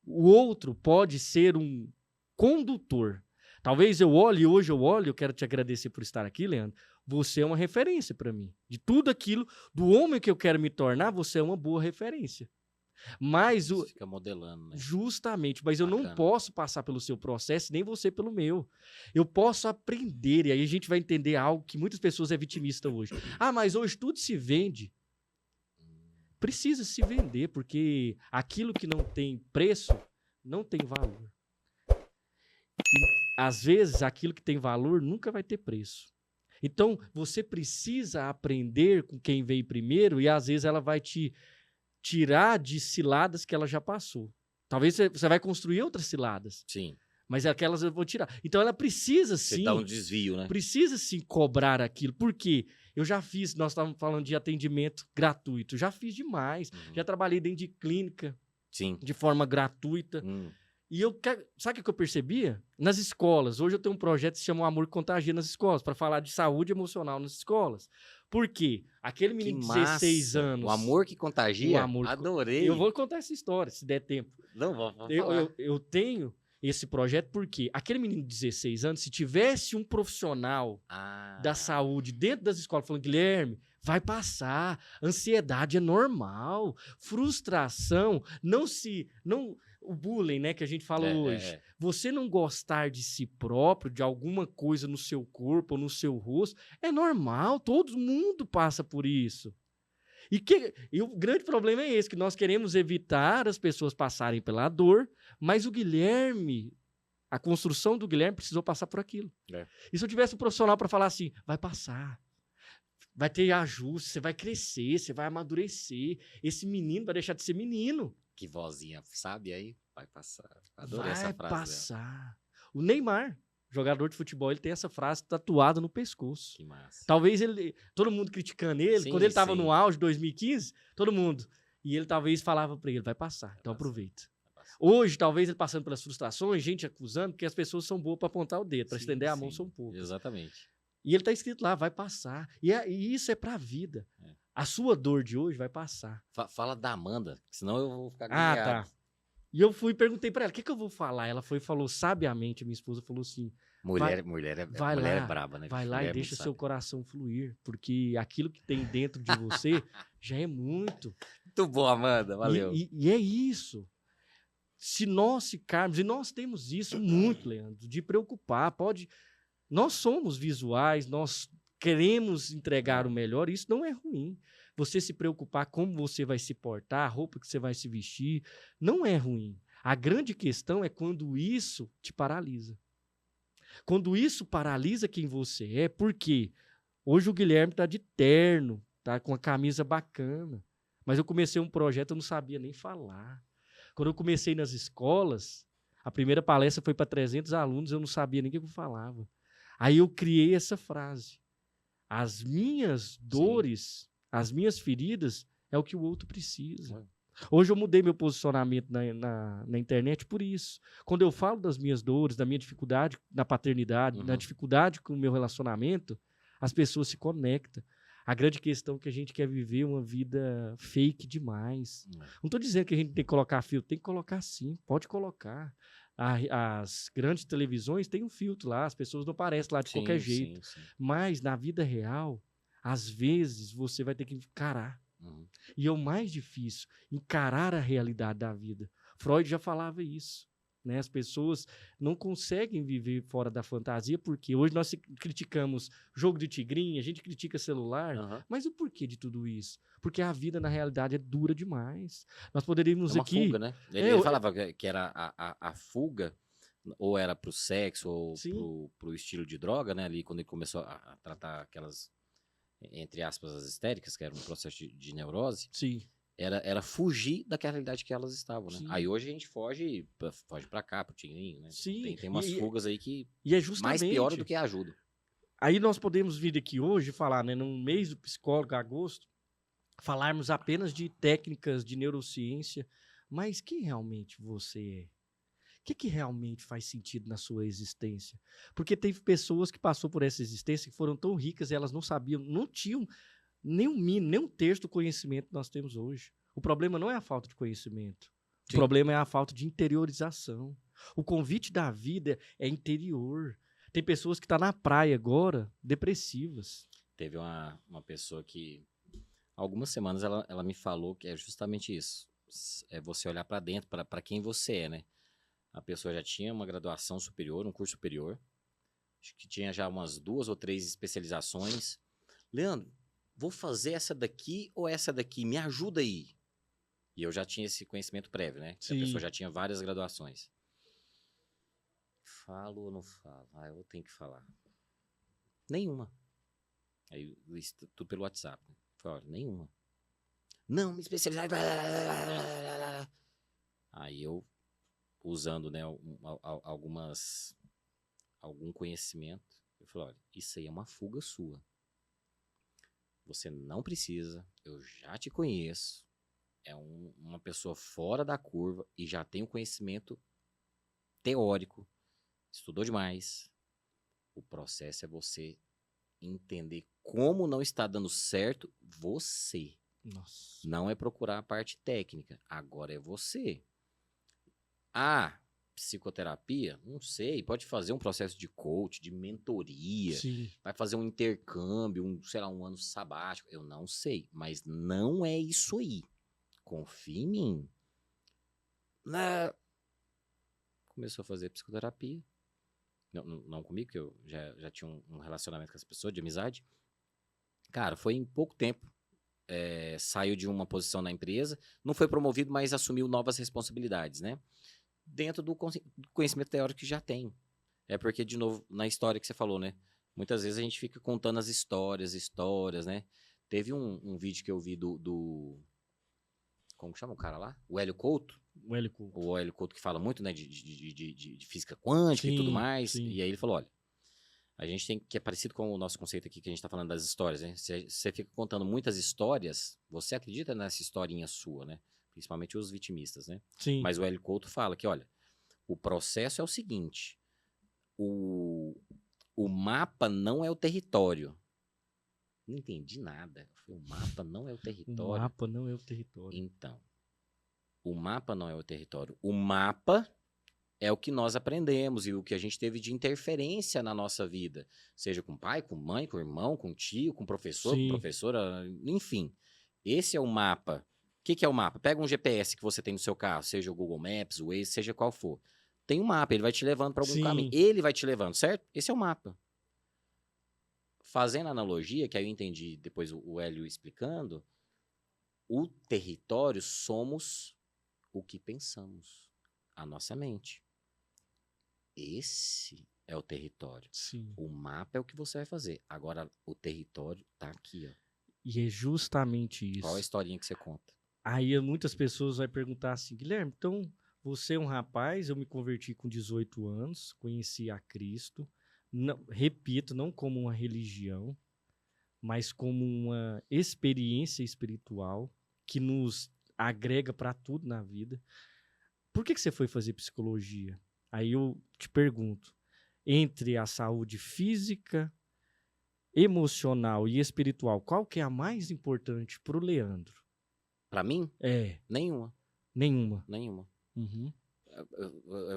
O outro pode ser um condutor. Talvez eu quero te agradecer por estar aqui, Leandro. Você é uma referência para mim. De tudo aquilo, do homem que eu quero me tornar, você é uma boa referência. Mas você fica modelando, né? Justamente, mas Bacana. Eu não posso passar pelo seu processo, nem você pelo meu. Eu posso aprender, e aí a gente vai entender algo que muitas pessoas é vitimista hoje. Mas hoje tudo se vende. Precisa se vender, porque aquilo que não tem preço, não tem valor. E, às vezes, aquilo que tem valor nunca vai ter preço. Então, você precisa aprender com quem veio primeiro e, às vezes, ela vai te tirar de ciladas que ela já passou. Talvez você vai construir outras ciladas. Sim. Mas aquelas eu vou tirar. Então ela precisa Você sim, dá um desvio, né? precisa sim cobrar aquilo. Por quê? Eu já fiz, nós estávamos falando de atendimento gratuito, já fiz demais. Já trabalhei dentro de clínica Sim. de forma gratuita. E sabe o que eu percebia? Nas escolas. Hoje eu tenho um projeto que se chama O Amor que Contagia nas escolas, para falar de saúde emocional nas escolas. Por quê? Aquele menino de 16 anos. O amor que contagia. O amor que Adorei. Eu vou contar essa história, se der tempo. Não, vou falar. Eu tenho esse projeto porque aquele menino de 16 anos, se tivesse um profissional da saúde dentro das escolas falando, Guilherme, vai passar, ansiedade é normal, frustração, o bullying, né, que a gente fala hoje. Você não gostar de si próprio, de alguma coisa no seu corpo ou no seu rosto, é normal, todo mundo passa por isso. E o grande problema é esse, que nós queremos evitar as pessoas passarem pela dor, mas o Guilherme, a construção do Guilherme precisou passar por aquilo. E se eu tivesse um profissional para falar assim, vai passar, vai ter ajuste, você vai crescer, você vai amadurecer, esse menino vai deixar de ser menino. Que vozinha, sabe aí? Vai passar. Adorei essa frase. Vai passar. O Neymar, jogador de futebol, ele tem essa frase tatuada no pescoço. Que massa. Talvez todo mundo criticando ele, quando ele estava no auge, 2015, todo mundo. E ele talvez falava para ele, vai passar, então aproveita. Hoje, talvez ele passando pelas frustrações, gente acusando, porque as pessoas são boas para apontar o dedo, para estender a mão são poucas. Exatamente. E ele está escrito lá, vai passar. E isso é para a vida. A sua dor de hoje vai passar. Fala da Amanda, senão eu vou ficar agoniado. Tá. E eu fui e perguntei pra ela, o que eu vou falar? Ela falou sabiamente, minha esposa falou assim... Mulher é braba, né? Vai lá e deixa seu coração fluir, porque aquilo que tem dentro de você já é muito. Muito bom, Amanda, valeu. E é isso. Se nós ficarmos, e nós temos isso muito, Leandro, de preocupar, nós somos visuais, nós queremos entregar o melhor, isso não é ruim. Você se preocupar como você vai se portar, a roupa que você vai se vestir, não é ruim. A grande questão é quando isso te paralisa. Quando isso paralisa quem você é, porque hoje o Guilherme está de terno, tá com a camisa bacana, mas eu comecei um projeto, eu não sabia nem falar. Quando eu comecei nas escolas, a primeira palestra foi para 300 alunos, eu não sabia nem o que eu falava. Aí eu criei essa frase. As minhas dores... As minhas feridas é o que o outro precisa. Hoje eu mudei meu posicionamento na internet por isso. Quando eu falo das minhas dores, da minha dificuldade na paternidade, na dificuldade com o meu relacionamento, as pessoas se conectam. A grande questão é que a gente quer viver uma vida fake demais. Não estou dizendo que a gente tem que colocar filtro, tem que colocar sim, pode colocar. As grandes televisões têm um filtro lá, as pessoas não aparecem lá de qualquer jeito. Sim. Mas na vida real, às vezes você vai ter que encarar. E é o mais difícil, encarar a realidade da vida. Freud já falava isso. Né? As pessoas não conseguem viver fora da fantasia, porque hoje nós criticamos jogo de tigrinha, a gente critica celular, mas o porquê de tudo isso? Porque a vida, na realidade, é dura demais. Nós poderíamos aqui... fuga, né? Ele falava que era a fuga, ou era pro sexo, ou pro estilo de droga, né? Ali, quando ele começou a tratar aquelas... entre aspas, as histéricas, que era um processo de neurose, era fugir daquela realidade que elas estavam, né? Aí hoje a gente foge pra cá, pro tigrinho, né? Sim. Tem umas fugas aí que é justamente, mais pior do que ajuda. Aí nós podemos vir aqui hoje falar, né, no mês do psicólogo, agosto, falarmos apenas de técnicas de neurociência, mas quem realmente você é? O que realmente faz sentido na sua existência? Porque teve pessoas que passou por essa existência que foram tão ricas e elas não sabiam, não tinham nem um mínimo, nem um terço do conhecimento que nós temos hoje. O problema não é a falta de conhecimento. O problema é a falta de interiorização. O convite da vida é interior. Tem pessoas que estão na praia agora, depressivas. Teve uma pessoa que, há algumas semanas, ela me falou que é justamente isso. É você olhar para dentro, para quem você é, né? A pessoa já tinha uma graduação superior, um curso superior. Acho que tinha já umas 2 ou 3 especializações. Leandro, vou fazer essa daqui ou essa daqui? Me ajuda aí. E eu já tinha esse conhecimento prévio, né? A pessoa já tinha várias graduações. Falo ou não falo? Eu tenho que falar. Nenhuma. Aí, tudo pelo WhatsApp. Né? Falei, olha, nenhuma. Não, me especializar. Aí eu usando, né, algum conhecimento. Eu falei, olha, isso aí é uma fuga sua. Você não precisa, eu já te conheço, é uma pessoa fora da curva e já tem um conhecimento teórico, estudou demais. O processo é você entender como não está dando certo você. Nossa. Não é procurar a parte técnica, agora é você. Ah, psicoterapia? Não sei, pode fazer um processo de coach, de mentoria, Sim. vai fazer um intercâmbio, sei lá, um ano sabático, eu não sei, mas não é isso aí. Confia em mim. Começou a fazer psicoterapia, não comigo, que eu já tinha um relacionamento com essa pessoa, de amizade. Cara, foi em pouco tempo, saiu de uma posição na empresa, não foi promovido, mas assumiu novas responsabilidades, né? Dentro do conhecimento teórico que já tem. É porque, de novo, na história que você falou, né? Muitas vezes a gente fica contando as histórias, né? Teve um vídeo que eu vi como chama o cara lá? O Hélio Couto. O Hélio Couto. O Hélio Couto que fala muito, né, de física quântica e tudo mais. Sim. E aí ele falou, olha, a gente tem, que é parecido com o nosso conceito aqui que a gente tá falando das histórias, né? Você fica contando muitas histórias, você acredita nessa historinha sua, né? Principalmente os vitimistas, né? Sim. Mas o Hélio Couto fala que, olha, o processo é o seguinte, o mapa não é o território. Não entendi nada. O mapa não é o território. O mapa não é o território. Então, o mapa não é o território. O mapa é o que nós aprendemos e o que a gente teve de interferência na nossa vida. Seja com pai, com mãe, com irmão, com tio, com professor, Sim. com professora, enfim. Esse é o mapa. O que é o mapa? Pega um GPS que você tem no seu carro, seja o Google Maps, o Waze, seja qual for. Tem um mapa, ele vai te levando para algum Sim. caminho. Ele vai te levando, certo? Esse é o mapa. Fazendo analogia, que aí eu entendi depois o Hélio explicando, o território somos o que pensamos, a nossa mente. Esse é o território. Sim. O mapa é o que você vai fazer. Agora, o território tá aqui, ó. E é justamente isso. Qual a historinha que você conta? Aí muitas pessoas vão perguntar assim, Guilherme, então você é um rapaz, eu me converti com 18 anos, conheci a Cristo, não, repito, não como uma religião, mas como uma experiência espiritual que nos agrega para tudo na vida. Por que você foi fazer psicologia? Aí eu te pergunto, entre a saúde física, emocional e espiritual, qual que é a mais importante para o Leandro? Pra mim? É. Nenhuma. Nenhuma. Uhum.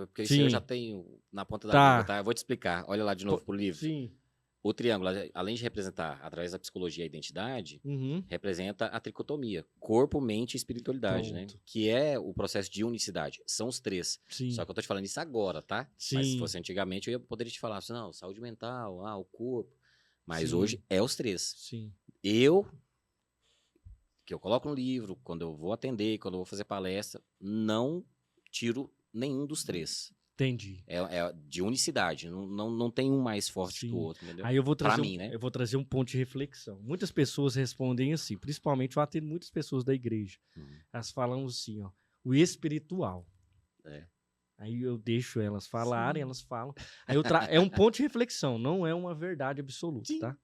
Porque isso Sim. eu já tenho na ponta da Tá. língua, tá? Eu vou te explicar. Olha lá de novo pro livro. Sim. O triângulo, além de representar, através da psicologia, a identidade, representa a tricotomia. Corpo, mente e espiritualidade, né? Pronto. Que é o processo de unicidade. São os três. Sim. Só que eu tô te falando isso agora, tá? Sim. Mas se fosse antigamente, eu poderia te falar assim, não, saúde mental, o corpo. Mas Sim. hoje é os três. Sim. Que eu coloco no livro, quando eu vou atender, quando eu vou fazer palestra, não tiro nenhum dos três. Entendi. É de unicidade, não tem um mais forte Sim. que o outro, entendeu? Aí eu vou trazer, Pra mim, né? eu vou trazer um ponto de reflexão. Muitas pessoas respondem assim, principalmente eu atendo muitas pessoas da igreja. Elas falam assim, ó, o espiritual. É. Aí eu deixo elas falarem, Sim. elas falam. Aí é um ponto de reflexão, não é uma verdade absoluta, Sim. tá?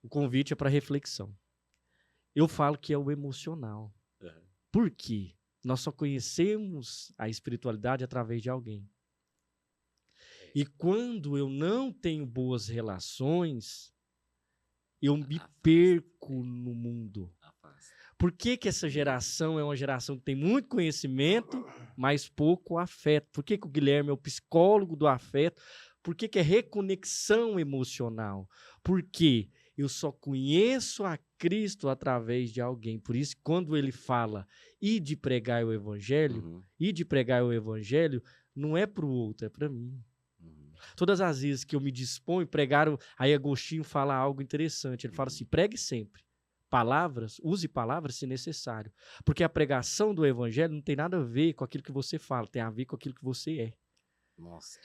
O convite é para reflexão. Eu falo que é o emocional. Uhum. Por quê? Nós só conhecemos a espiritualidade através de alguém. E quando eu não tenho boas relações, eu me perco no mundo. Por que essa geração é uma geração que tem muito conhecimento, mas pouco afeto? Por que o Guilherme é o psicólogo do afeto? Por que é reconexão emocional? Porque eu só conheço a Cristo através de alguém. Por isso, quando ele fala de pregar o evangelho, de pregar o evangelho, não é para o outro, é para mim. Todas as vezes que eu me disponho, aí Agostinho fala algo interessante. Ele fala assim, pregue sempre. Use palavras se necessário. Porque a pregação do evangelho não tem nada a ver com aquilo que você fala, tem a ver com aquilo que você é. Nossa,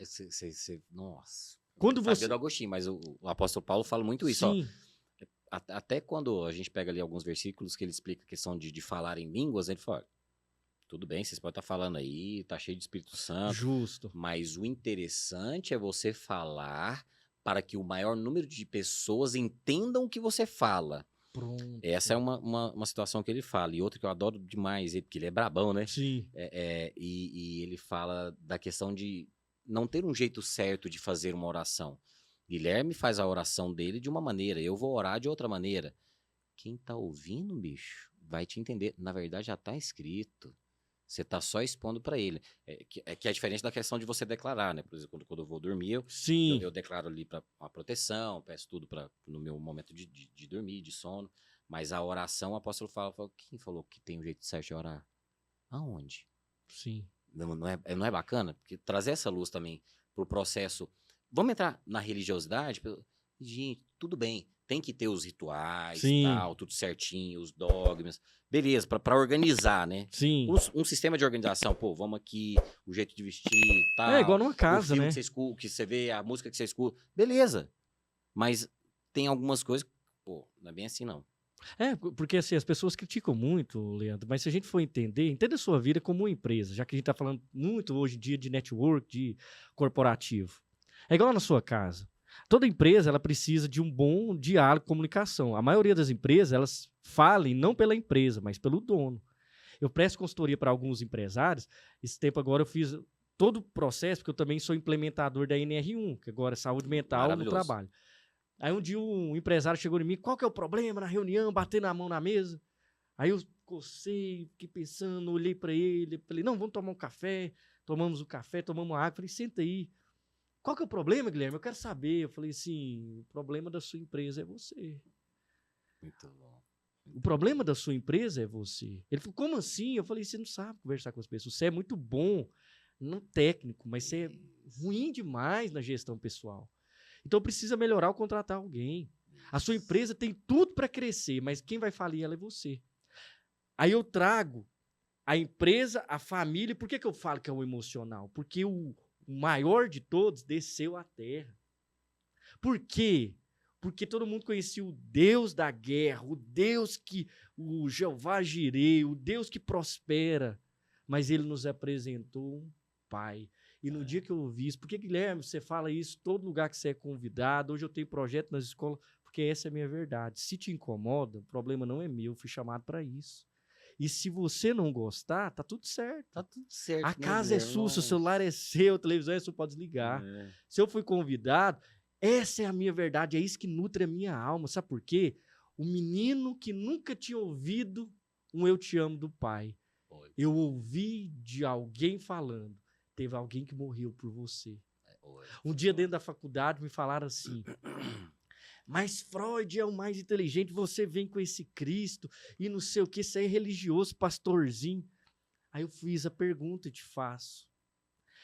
nossa. Quando Sabia você... do Agostinho, mas o apóstolo Paulo fala muito isso. Sim. Ó, até quando a gente pega ali alguns versículos que ele explica a questão de falar em línguas, ele fala, Tudo bem, vocês podem estar falando aí, tá cheio de Espírito Santo, Justo. mas o interessante é você falar para que o maior número de pessoas entendam o que você fala. Pronto. Essa é uma situação que ele fala. E outra que eu adoro demais, porque ele é brabão, né? Sim. E ele fala da questão de não ter um jeito certo de fazer uma oração. Guilherme faz a oração dele de uma maneira, eu vou orar de outra maneira. Quem tá ouvindo, bicho, vai te entender. Na verdade, já tá escrito. Você tá só expondo para ele. Que é diferente da questão de você declarar, né? Por exemplo, quando eu vou dormir, Sim. eu declaro ali para a proteção, peço tudo no meu momento de dormir, de sono. Mas a oração, o apóstolo fala, quem falou que tem um jeito certo de orar? Aonde? Sim. Não é bacana? Porque trazer essa luz também pro processo. Vamos entrar na religiosidade? Gente, tudo bem. Tem que ter os rituais, Sim. tal, tudo certinho, os dogmas. Beleza, para organizar, né? Sim. Um sistema de organização, pô, vamos aqui, o jeito de vestir, tal. É igual numa casa, o filme né? que você vê, a música que você escuta. Beleza. Mas tem algumas coisas, pô, não é bem assim, não. Porque assim, as pessoas criticam muito, Leandro, mas se a gente for entenda a sua vida como uma empresa, já que a gente está falando muito hoje em dia de network, de corporativo. É igual na sua casa. Toda empresa, ela precisa de um bom diálogo, comunicação. A maioria das empresas, elas falem não pela empresa, mas pelo dono. Eu presto consultoria para alguns empresários. Esse tempo agora eu fiz todo o processo, porque eu também sou implementador da NR1, que agora é saúde mental no trabalho. Aí um dia um empresário chegou em mim, qual que é o problema na reunião, batendo a mão na mesa? Aí eu cocei, fiquei pensando, olhei para ele, falei, não, vamos tomar um café. Tomamos o café, tomamos água, falei, senta aí. Qual que é o problema, Guilherme? Eu quero saber. Eu falei assim, o problema da sua empresa é você. Muito bom. O problema da sua empresa é você. Ele falou, como assim? Eu falei, você não sabe conversar com as pessoas. Você é muito bom no técnico, mas você é ruim demais na gestão pessoal. Então precisa melhorar ou contratar alguém. A sua empresa tem tudo para crescer, mas quem vai falir ela é você. Aí eu trago a empresa, a família. Por que eu falo que é o emocional? Porque o maior de todos desceu à terra. Por quê? Porque todo mundo conhecia o Deus da guerra, o Jeová Jireh, o Deus que prospera. Mas ele nos apresentou um pai. E no dia que eu ouvi isso, por que, Guilherme, você fala isso todo lugar que você é convidado? Hoje eu tenho projeto nas escolas, porque essa é a minha verdade. Se te incomoda, o problema não é meu, eu fui chamado para isso. E se você não gostar, tá tudo certo. Tá tudo certo. A casa é sua, o celular é seu, a televisão é sua, pode desligar. Se eu fui convidado, essa é a minha verdade, é isso que nutre a minha alma. Sabe por quê? O menino que nunca tinha ouvido um eu te amo do pai. Eu ouvi de alguém falando, teve alguém que morreu por você. Um dia dentro da faculdade me falaram assim, mas Freud é o mais inteligente, você vem com esse Cristo e não sei o que, isso aí é religioso, pastorzinho. Aí eu fiz a pergunta e te faço.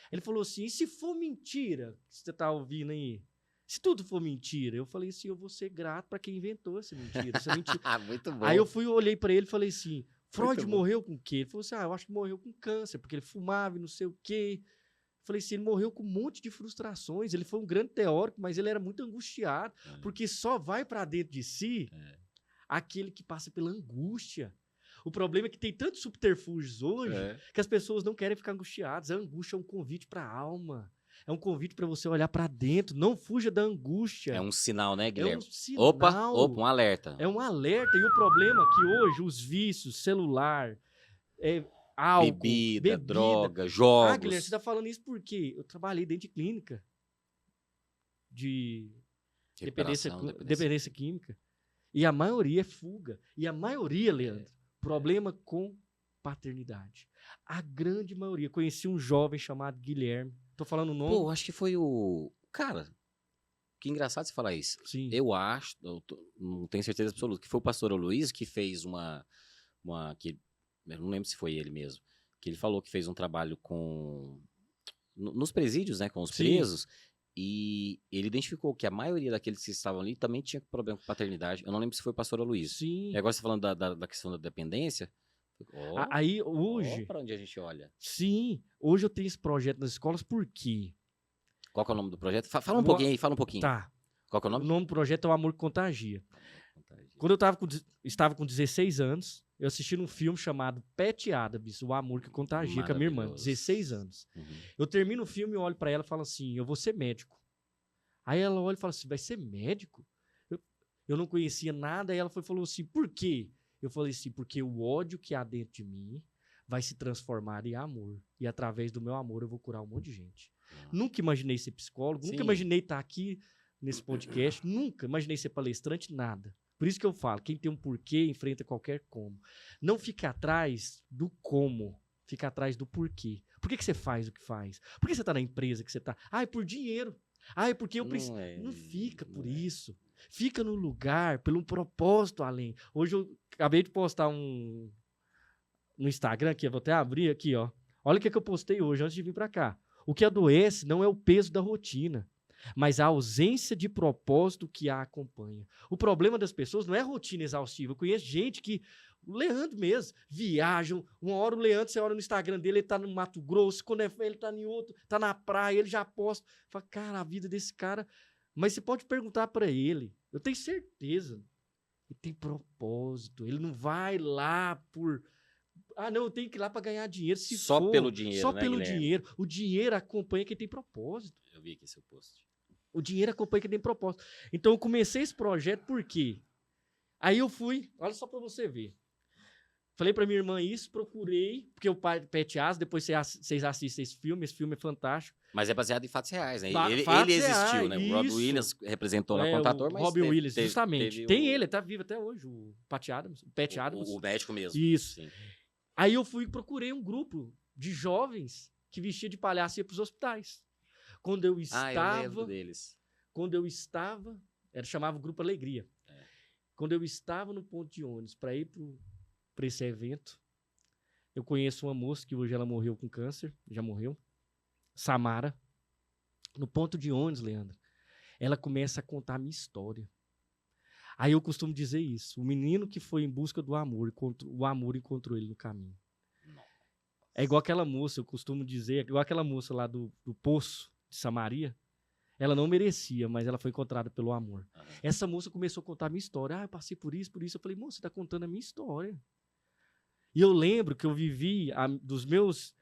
Ele falou assim, e se for mentira, que você está ouvindo aí? Se tudo for mentira, eu falei assim, eu vou ser grato para quem inventou essa mentira. Essa mentira. Muito bom. Aí eu olhei para ele e falei assim, Freud morreu com o quê? Ele falou assim, eu acho que morreu com câncer, porque ele fumava e não sei o quê. Eu falei assim, ele morreu com um monte de frustrações, ele foi um grande teórico, mas ele era muito angustiado, porque só vai para dentro de si aquele que passa pela angústia. O problema é que tem tantos subterfúgios hoje que as pessoas não querem ficar angustiadas. A angústia é um convite para a alma. É um convite para você olhar para dentro. Não fuja da angústia. É um sinal, né, Guilherme? É um sinal. Opa, um alerta. É um alerta. E o problema é que hoje os vícios, celular, álcool, bebida, droga, jogos. Ah, Guilherme, você está falando isso por quê? Eu trabalhei dentro de clínica de dependência química. E a maioria é fuga. E a maioria, Leandro, problema com paternidade. A grande maioria. Conheci um jovem chamado Guilherme. Tô falando o nome. Pô, acho que foi o... Cara, que engraçado você falar isso. Sim. Eu acho, não tenho certeza absoluta, que foi o pastor Luiz que fez eu não lembro se foi ele mesmo, que ele falou que fez um trabalho nos presídios, né, com os presos, e ele identificou que a maioria daqueles que estavam ali também tinha problema com paternidade. Eu não lembro se foi o pastor Luiz. Sim. E agora você falando da questão da dependência... Aí hoje... para onde a gente olha. Sim, hoje eu tenho esse projeto nas escolas, por quê? Qual que é o nome do projeto? Fala um pouquinho aí, fala um pouquinho. Tá. Qual que é o nome? O nome do projeto é O Amor que Contagia. Quando eu estava com 16 anos, eu assisti num filme chamado Patch Adams, O Amor que Contagia, com a minha irmã, Maravilhoso. 16 anos. Uhum. Eu termino o filme e olho pra ela e falo assim, eu vou ser médico. Aí ela olha e fala assim, vai ser médico? Eu não conhecia nada, aí ela falou assim, por quê? Eu falei assim, porque o ódio que há dentro de mim vai se transformar em amor. E através do meu amor eu vou curar um monte de gente. Nunca imaginei ser psicólogo, Sim. nunca imaginei estar aqui nesse podcast, nunca imaginei ser palestrante, nada. Por isso que eu falo, quem tem um porquê enfrenta qualquer como. Não fica atrás do como, fica atrás do porquê. Por que você faz o que faz? Por que você está na empresa que você está? Ah, é por dinheiro. Ah, é porque eu preciso. Não fica por isso. Fica no lugar, pelo um propósito além. Hoje eu acabei de postar no Instagram aqui, eu vou até abrir aqui, ó. Olha o que eu postei hoje antes de vir para cá. O que adoece não é o peso da rotina, mas a ausência de propósito que a acompanha. O problema das pessoas não é a rotina exaustiva. Eu conheço gente que, o Leandro mesmo, viajam, uma hora o Leandro, você olha no Instagram dele, ele tá no Mato Grosso, quando ele tá em outro, tá na praia, ele já posta. Fala, cara, a vida desse cara... Mas você pode perguntar para ele, eu tenho certeza, ele tem propósito, ele não vai lá por... Ah, não, eu tenho que ir lá para ganhar dinheiro. Se Só for, pelo dinheiro, só né, pelo Guilherme? dinheiro. O dinheiro acompanha quem tem propósito. Eu vi aqui seu post. O dinheiro acompanha quem tem propósito. Então eu comecei esse projeto por quê? Aí eu fui, olha só para você ver. Falei para minha irmã isso, procurei, porque o pai Pet As, depois vocês assistem esse filme é fantástico. Mas é baseado em fatos reais, né? Fatos Ele existiu, reais, né? O Robbie isso. Williams representou lá É, o contador, o mas Robin Williams, justamente. teve Tem ele tá vivo até hoje, o Pat Adams, o Pat Adams. o médico mesmo. Isso. Sim. Aí eu fui e procurei um grupo de jovens que vestia de palhaço e ia para os hospitais. Quando eu eu lembro deles. chamava o Grupo Alegria. Quando eu estava no ponto de ônibus para ir para esse evento, eu conheço uma moça que hoje ela morreu com câncer, já morreu, Samara. No ponto de ônibus, Leandro, ela começa a contar a minha história. Aí eu costumo dizer isso, o menino que foi em busca do amor, o amor encontrou ele no caminho. É igual aquela moça, eu costumo dizer, igual aquela moça lá do Poço de Samaria, ela não merecia, mas ela foi encontrada pelo amor. Uhum. Essa moça começou a contar a minha história. Ah, eu passei por isso. Eu falei, moça, você está contando a minha história. E eu lembro que eu vivi dos meus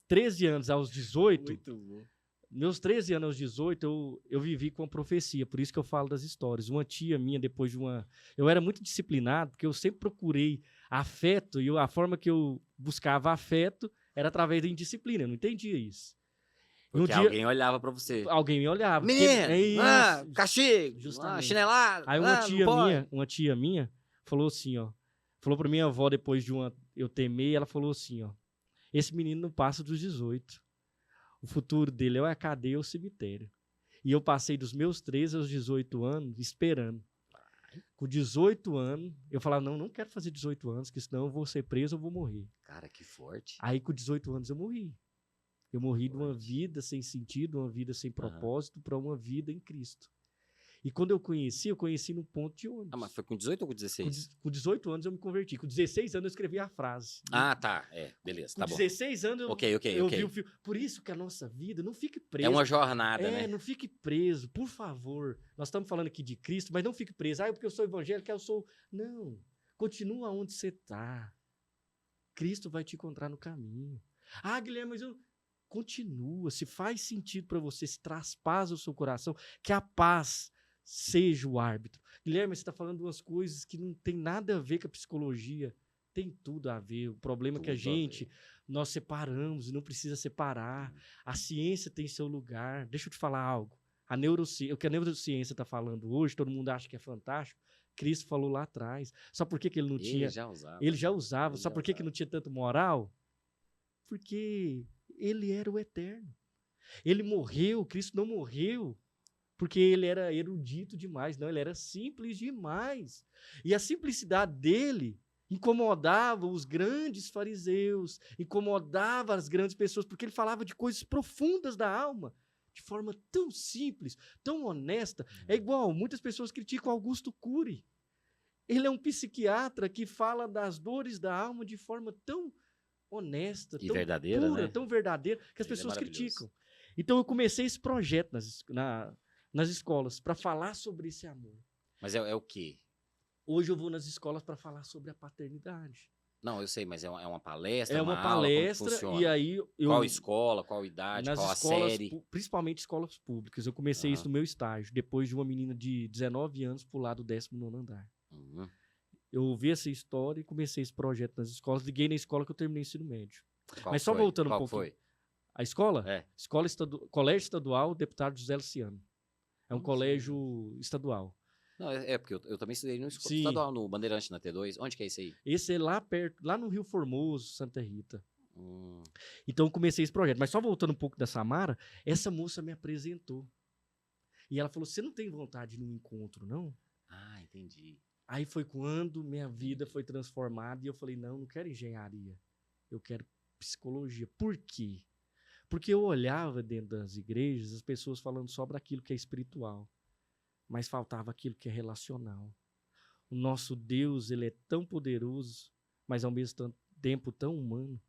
13 anos aos 18. Muito bom. Meus 13 anos aos 18, eu vivi com a profecia. Por isso que eu falo das histórias. Uma tia minha, depois de uma... Eu era muito disciplinado, porque eu sempre procurei afeto. E a forma que eu buscava afeto era através da indisciplina. Eu não entendia isso. Porque alguém olhava pra você. Alguém me olhava. Menino, castigo, justamente. chinelada. Aí uma tia minha falou assim, ó. Falou pra minha avó, depois de eu temer, ela falou assim, ó. Esse menino não passa dos 18. O futuro dele é a cadeia ou o cemitério. E eu passei dos meus 13 aos 18 anos esperando. Com 18 anos, eu falava, não quero fazer 18 anos, que senão eu vou ser preso ou vou morrer. Cara, que forte. Aí com 18 anos eu morri. Eu morri de uma vida sem sentido, uma vida sem propósito, para uma vida em Cristo. E quando eu conheci no ponto de ônibus. Ah, mas foi com 18 ou com 16? Com 18 anos eu me converti. Com 16 anos eu escrevi a frase. Ah, tá. Beleza, tá bom. Com 16 anos eu vi o filme. Por isso que a nossa vida não fique presa. É uma jornada, né? Não fique preso, por favor. Nós estamos falando aqui de Cristo, mas não fique preso. Porque eu sou evangélico, eu sou... Não. Continua onde você está. Cristo vai te encontrar no caminho. Ah, Guilherme, mas eu... Continua, se faz sentido para você, se traspassa o seu coração, que a paz seja o árbitro. Guilherme, você está falando umas coisas que não tem nada a ver com a psicologia, tem tudo a ver. O problema é que nós separamos e não precisa separar. A ciência tem seu lugar. Deixa eu te falar algo. O que a neurociência está falando hoje, todo mundo acha que é fantástico. Cristo falou lá atrás. Só por que ele não tinha... Ele já usava. Só por que não tinha tanto moral? Porque... ele era o eterno. Ele morreu, Cristo não morreu porque ele era erudito demais, não, ele era simples demais. E a simplicidade dele incomodava os grandes fariseus, incomodava as grandes pessoas, porque ele falava de coisas profundas da alma, de forma tão simples, tão honesta. É igual, muitas pessoas criticam Augusto Cury. Ele é um psiquiatra que fala das dores da alma de forma tão honesta, e tão verdadeira, pura, né? tão verdadeira, que as pessoas criticam. Então eu comecei esse projeto nas escolas para falar sobre esse amor. Mas é o quê? Hoje eu vou nas escolas para falar sobre a paternidade. Não, eu sei, mas é uma palestra, É uma uma aula, como que palestra funciona? e aí Qual escola, qual idade, nas qual a escolas, série? principalmente escolas públicas, eu comecei isso Aham. no meu estágio, depois de uma menina de 19 anos pular do 19º andar. Uhum. Eu ouvi essa história e comecei esse projeto nas escolas, liguei na escola que eu terminei o ensino médio. Qual Mas só foi? voltando um Qual pouquinho. foi? A escola? É. Colégio Estadual Deputado José Luciano. É um Não sei. colégio estadual. Não, porque eu também estudei no Sim. estadual, no Bandeirante, na T2. Onde que é isso aí? Esse é lá perto, lá no Rio Formoso, Santa Rita. Hum. Então eu comecei esse projeto. Mas só voltando um pouco da Samara, essa moça me apresentou. E ela falou, você não tem vontade de ir num encontro, não? Ah, entendi. Aí foi quando minha vida foi transformada e eu falei, não quero engenharia. Eu quero psicologia. Por quê? Porque eu olhava dentro das igrejas as pessoas falando sobre aquilo que é espiritual. Mas faltava aquilo que é relacional. O nosso Deus, ele é tão poderoso, mas ao mesmo tempo tão humano.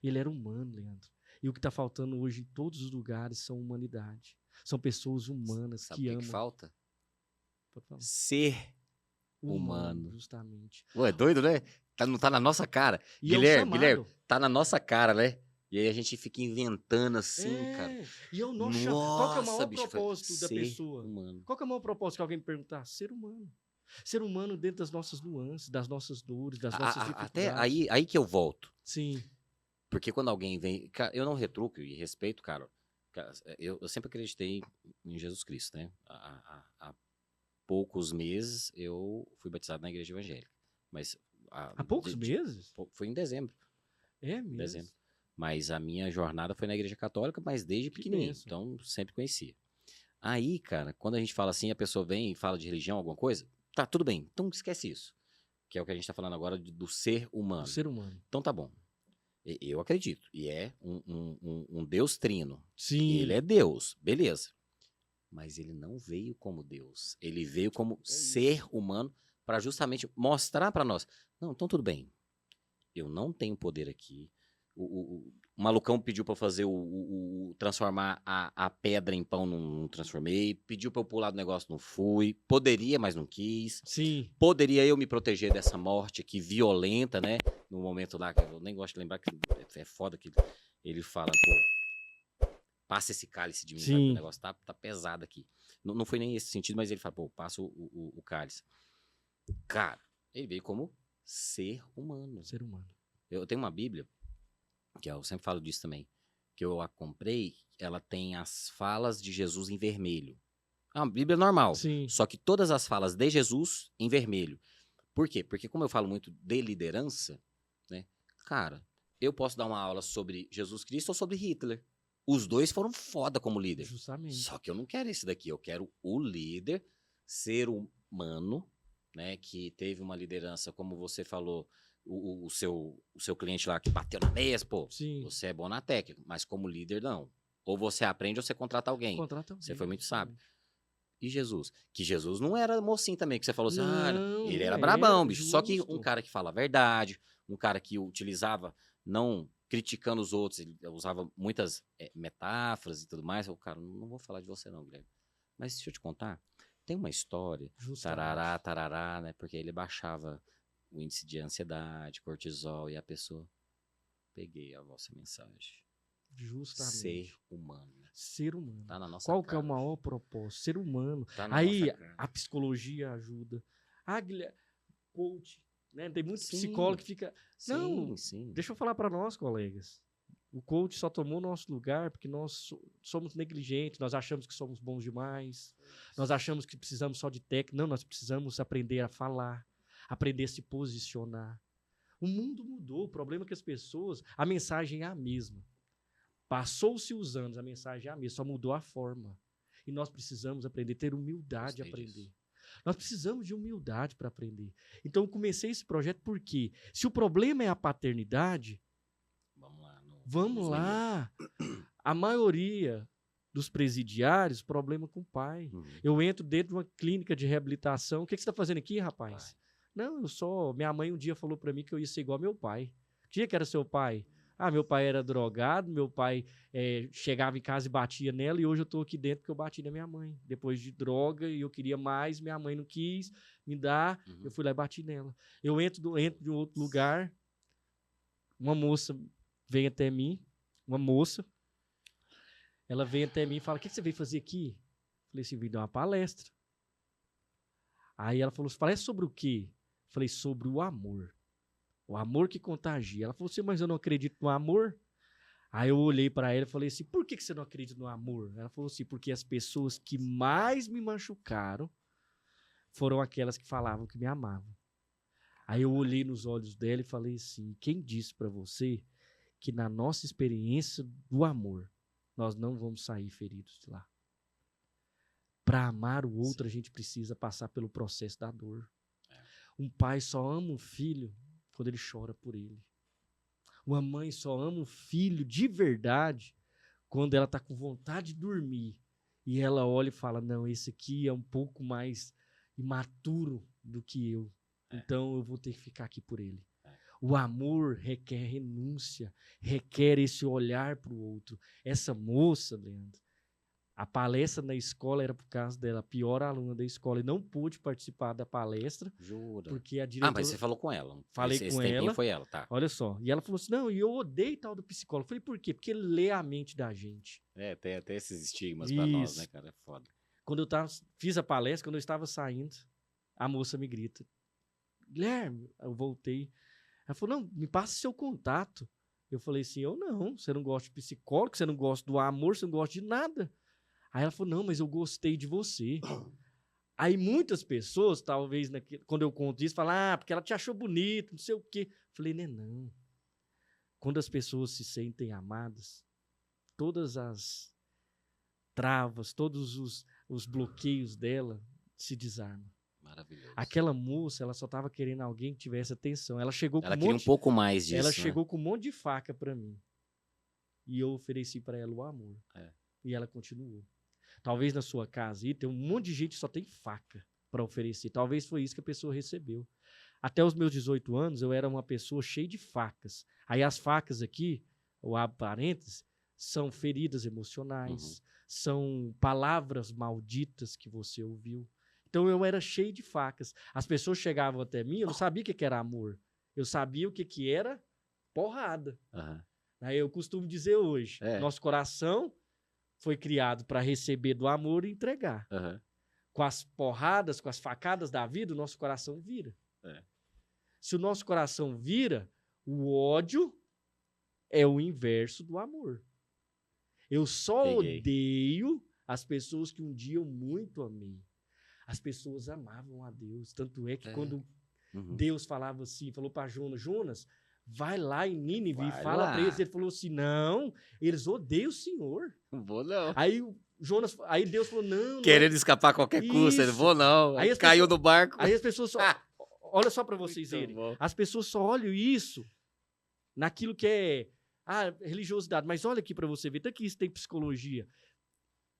Ele era humano, Leandro. E o que está faltando hoje em todos os lugares são humanidade. São pessoas humanas Sabe que o amam. que falta? Pode falar. Ser humano. Justamente. Ué, é doido, né? Não tá na nossa cara. E é o Guilherme, chamado. tá na nossa cara, né? E aí a gente fica inventando assim, cara. E eu não chamo. Qual que é o maior bicho, propósito da ser pessoa? humano. Qual que é o maior propósito que alguém me perguntar? Ser humano. Ser humano dentro das nossas nuances, das nossas dores, das nossas dificuldades. Até aí que eu volto. Sim. Porque quando alguém vem... Cara, eu não retruco e respeito, cara. Eu sempre acreditei em Jesus Cristo, né? Há poucos meses eu fui batizado na igreja evangélica. Mas... Há poucos meses? Foi em dezembro. É mesmo? Dezembro. Mas a minha jornada foi na igreja católica, mas desde pequenininho. Então, sempre conhecia. Aí, cara, quando a gente fala assim, a pessoa vem e fala de religião, alguma coisa, tá, tudo bem. Então, esquece isso. Que é o que a gente tá falando agora do ser humano. O ser humano. Então, tá bom. Eu acredito. E é um Deus trino. Sim. Ele é Deus. Beleza. Mas ele não veio como Deus. Ele veio como ser humano para justamente mostrar para nós. Não, então tudo bem. Eu não tenho poder aqui. O malucão pediu para fazer transformar a pedra em pão, não transformei. Pediu para eu pular do negócio, não fui. Poderia, mas não quis. Sim. Poderia eu me proteger dessa morte aqui violenta, né? No momento lá, que eu nem gosto de lembrar, que é foda que ele fala, pô, passa esse cálice de mim, tá? O negócio tá pesado aqui. Não foi nem esse sentido, mas ele fala, pô, passa o cálice. Cara, ele veio como ser humano. Ser humano. Eu tenho uma Bíblia, que eu sempre falo disso também, que eu a comprei, ela tem as falas de Jesus em vermelho. É uma Bíblia normal, Sim. só que todas as falas de Jesus em vermelho. Por quê? Porque como eu falo muito de liderança, né, cara, eu posso dar uma aula sobre Jesus Cristo ou sobre Hitler. Os dois foram foda como líder. Justamente. Só que eu não quero esse daqui, eu quero o líder, ser humano, né, que teve uma liderança, como você falou, o seu cliente lá que bateu na mesa, pô, Sim. você é bom na técnica, mas como líder não. Ou você aprende ou você contrata alguém. Você foi muito sábio. E Jesus? Que Jesus não era mocinho também, que você falou assim, ele era brabão, bicho. Só que um cara que fala a verdade, um cara que utilizava, não criticando os outros, ele usava muitas metáforas e tudo mais. Eu, cara, não vou falar de você não, Guilherme. Mas deixa eu te contar, tem uma história, tarará, né? Porque ele baixava o índice de ansiedade, cortisol, e a pessoa... Peguei a vossa mensagem. Justamente. Ser humano. Ser humano. Tá na nossa Qual cara, que é o maior propósito? Ser humano. Tá na aí nossa cara. A psicologia ajuda. Guilherme, coach, né? Tem muito psicólogo que fica... Não, deixa eu falar para nós, colegas. O coach só tomou nosso lugar porque nós somos negligentes, nós achamos que somos bons demais, nós achamos que precisamos só de técnica. Não, nós precisamos aprender a falar, aprender a se posicionar. O mundo mudou, o problema é que as pessoas... A mensagem é a mesma. Passou-se os anos, a mensagem é a mesma, só mudou a forma. E nós precisamos aprender, ter humildade a aprender. Nós precisamos de humildade para aprender. Então, eu comecei esse projeto porque, se o problema é a paternidade, vamos lá. A maioria dos presidiários, problema com o pai. Eu entro dentro de uma clínica de reabilitação. O que você está fazendo aqui, rapaz? Não, minha mãe um dia falou para mim que eu ia ser igual ao meu pai. Que dia que era seu pai? Ah, meu pai era drogado, meu pai chegava em casa e batia nela, e hoje eu tô aqui dentro porque eu bati na minha mãe. Depois de droga, e eu queria mais, minha mãe não quis me dar, eu fui lá e bati nela. Eu entro de um outro lugar, uma moça vem até mim, uma moça, ela vem até mim e fala, o que você veio fazer aqui? Eu falei assim, vim dar uma palestra. Aí ela falou, palestra sobre o quê? Eu falei, sobre o amor. O amor que contagia. Ela falou assim, mas eu não acredito no amor. Aí eu olhei para ela e falei assim, por que você não acredita no amor? Ela falou assim, porque as pessoas que mais me machucaram foram aquelas que falavam que me amavam. Aí eu olhei nos olhos dela e falei assim, quem disse para você que na nossa experiência do amor, nós não vamos sair feridos de lá? Para amar o outro, a gente precisa passar pelo processo da dor. Um pai só ama um filho quando ele chora por ele. Uma mãe só ama o filho de verdade quando ela está com vontade de dormir e ela olha e fala, não, esse aqui é um pouco mais imaturo do que eu, então eu vou ter que ficar aqui por ele. O amor requer renúncia, requer esse olhar para o outro. Essa moça, Leandro, a palestra na escola era por causa dela, a pior aluna da escola, e não pôde participar da palestra. Jura? Porque a diretora... mas você falou com ela. Falei esse com tempinho ela. foi ela, tá. Olha só. E ela falou assim, não, e eu odeio tal do psicólogo. Eu falei, por quê? Porque ele lê a mente da gente. Tem até esses estigmas pra nós, né, cara? É foda. Quando fiz a palestra, quando eu estava saindo, a moça me grita, Guilherme, eu voltei. Ela falou, não, me passa seu contato. Eu falei assim, eu não, você não gosta de psicólogo, você não gosta do amor, você não gosta de nada. Aí ela falou, não, mas eu gostei de você. Aí muitas pessoas, talvez, quando eu conto isso, falam, porque ela te achou bonito, não sei o quê. Eu falei, não. Quando as pessoas se sentem amadas, todas as travas, todos os bloqueios dela se desarmam. Maravilhoso. Aquela moça, ela só estava querendo alguém que tivesse atenção. Ela chegou ela queria um pouco mais disso, Ela né? chegou com um monte de faca para mim. E eu ofereci para ela o amor. E ela continuou. Talvez na sua casa aí tem um monte de gente que só tem faca para oferecer. Talvez foi isso que a pessoa recebeu. Até os meus 18 anos, eu era uma pessoa cheia de facas. Aí as facas aqui, eu abro parênteses, são feridas emocionais, são palavras malditas que você ouviu. Então eu era cheio de facas. As pessoas chegavam até mim, eu não sabia o que era amor. Eu sabia o que era porrada. Aí eu costumo dizer hoje, nosso coração foi criado para receber do amor e entregar. Com as porradas, com as facadas da vida, o nosso coração vira. Se o nosso coração vira, o ódio é o inverso do amor. Eu só odeio as pessoas que um dia eu muito amei. As pessoas amavam a Deus. Tanto é que quando Deus falava assim, falou para Jonas, vai lá em Nínive e fala para eles. Ele falou assim, não, eles odeiam o Senhor. Não vou não. Aí Deus falou, não. Querendo escapar a qualquer custo, ele vou não. Aí caiu no barco. Aí as pessoas só... Olha só para vocês verem. As pessoas só olham isso naquilo que é religiosidade. Mas olha aqui para você ver. Tanto que isso tem psicologia.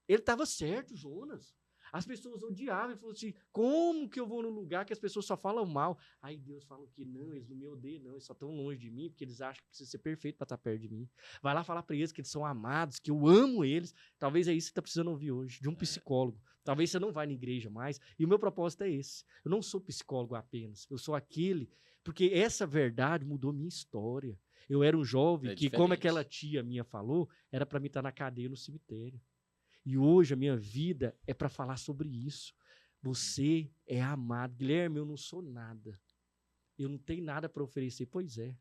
Ele estava certo, Jonas. As pessoas odiavam. Ele falou assim, como que eu vou num lugar que as pessoas só falam mal? Aí Deus fala que não, eles não me odeiam, não. Eles só estão longe de mim porque eles acham que precisa ser perfeito para estar perto de mim. Vai lá falar para eles que eles são amados, que eu amo eles. Talvez é isso que você está precisando ouvir hoje, de um psicólogo. Talvez você não vá na igreja mais. E o meu propósito é esse. Eu não sou psicólogo apenas. Eu sou aquele... Porque essa verdade mudou minha história. Eu era um jovem que, como aquela tia minha falou, era para mim estar na cadeia no cemitério. E hoje a minha vida é para falar sobre isso. Você é amado. Guilherme, eu não sou nada. Eu não tenho nada para oferecer. Pois é.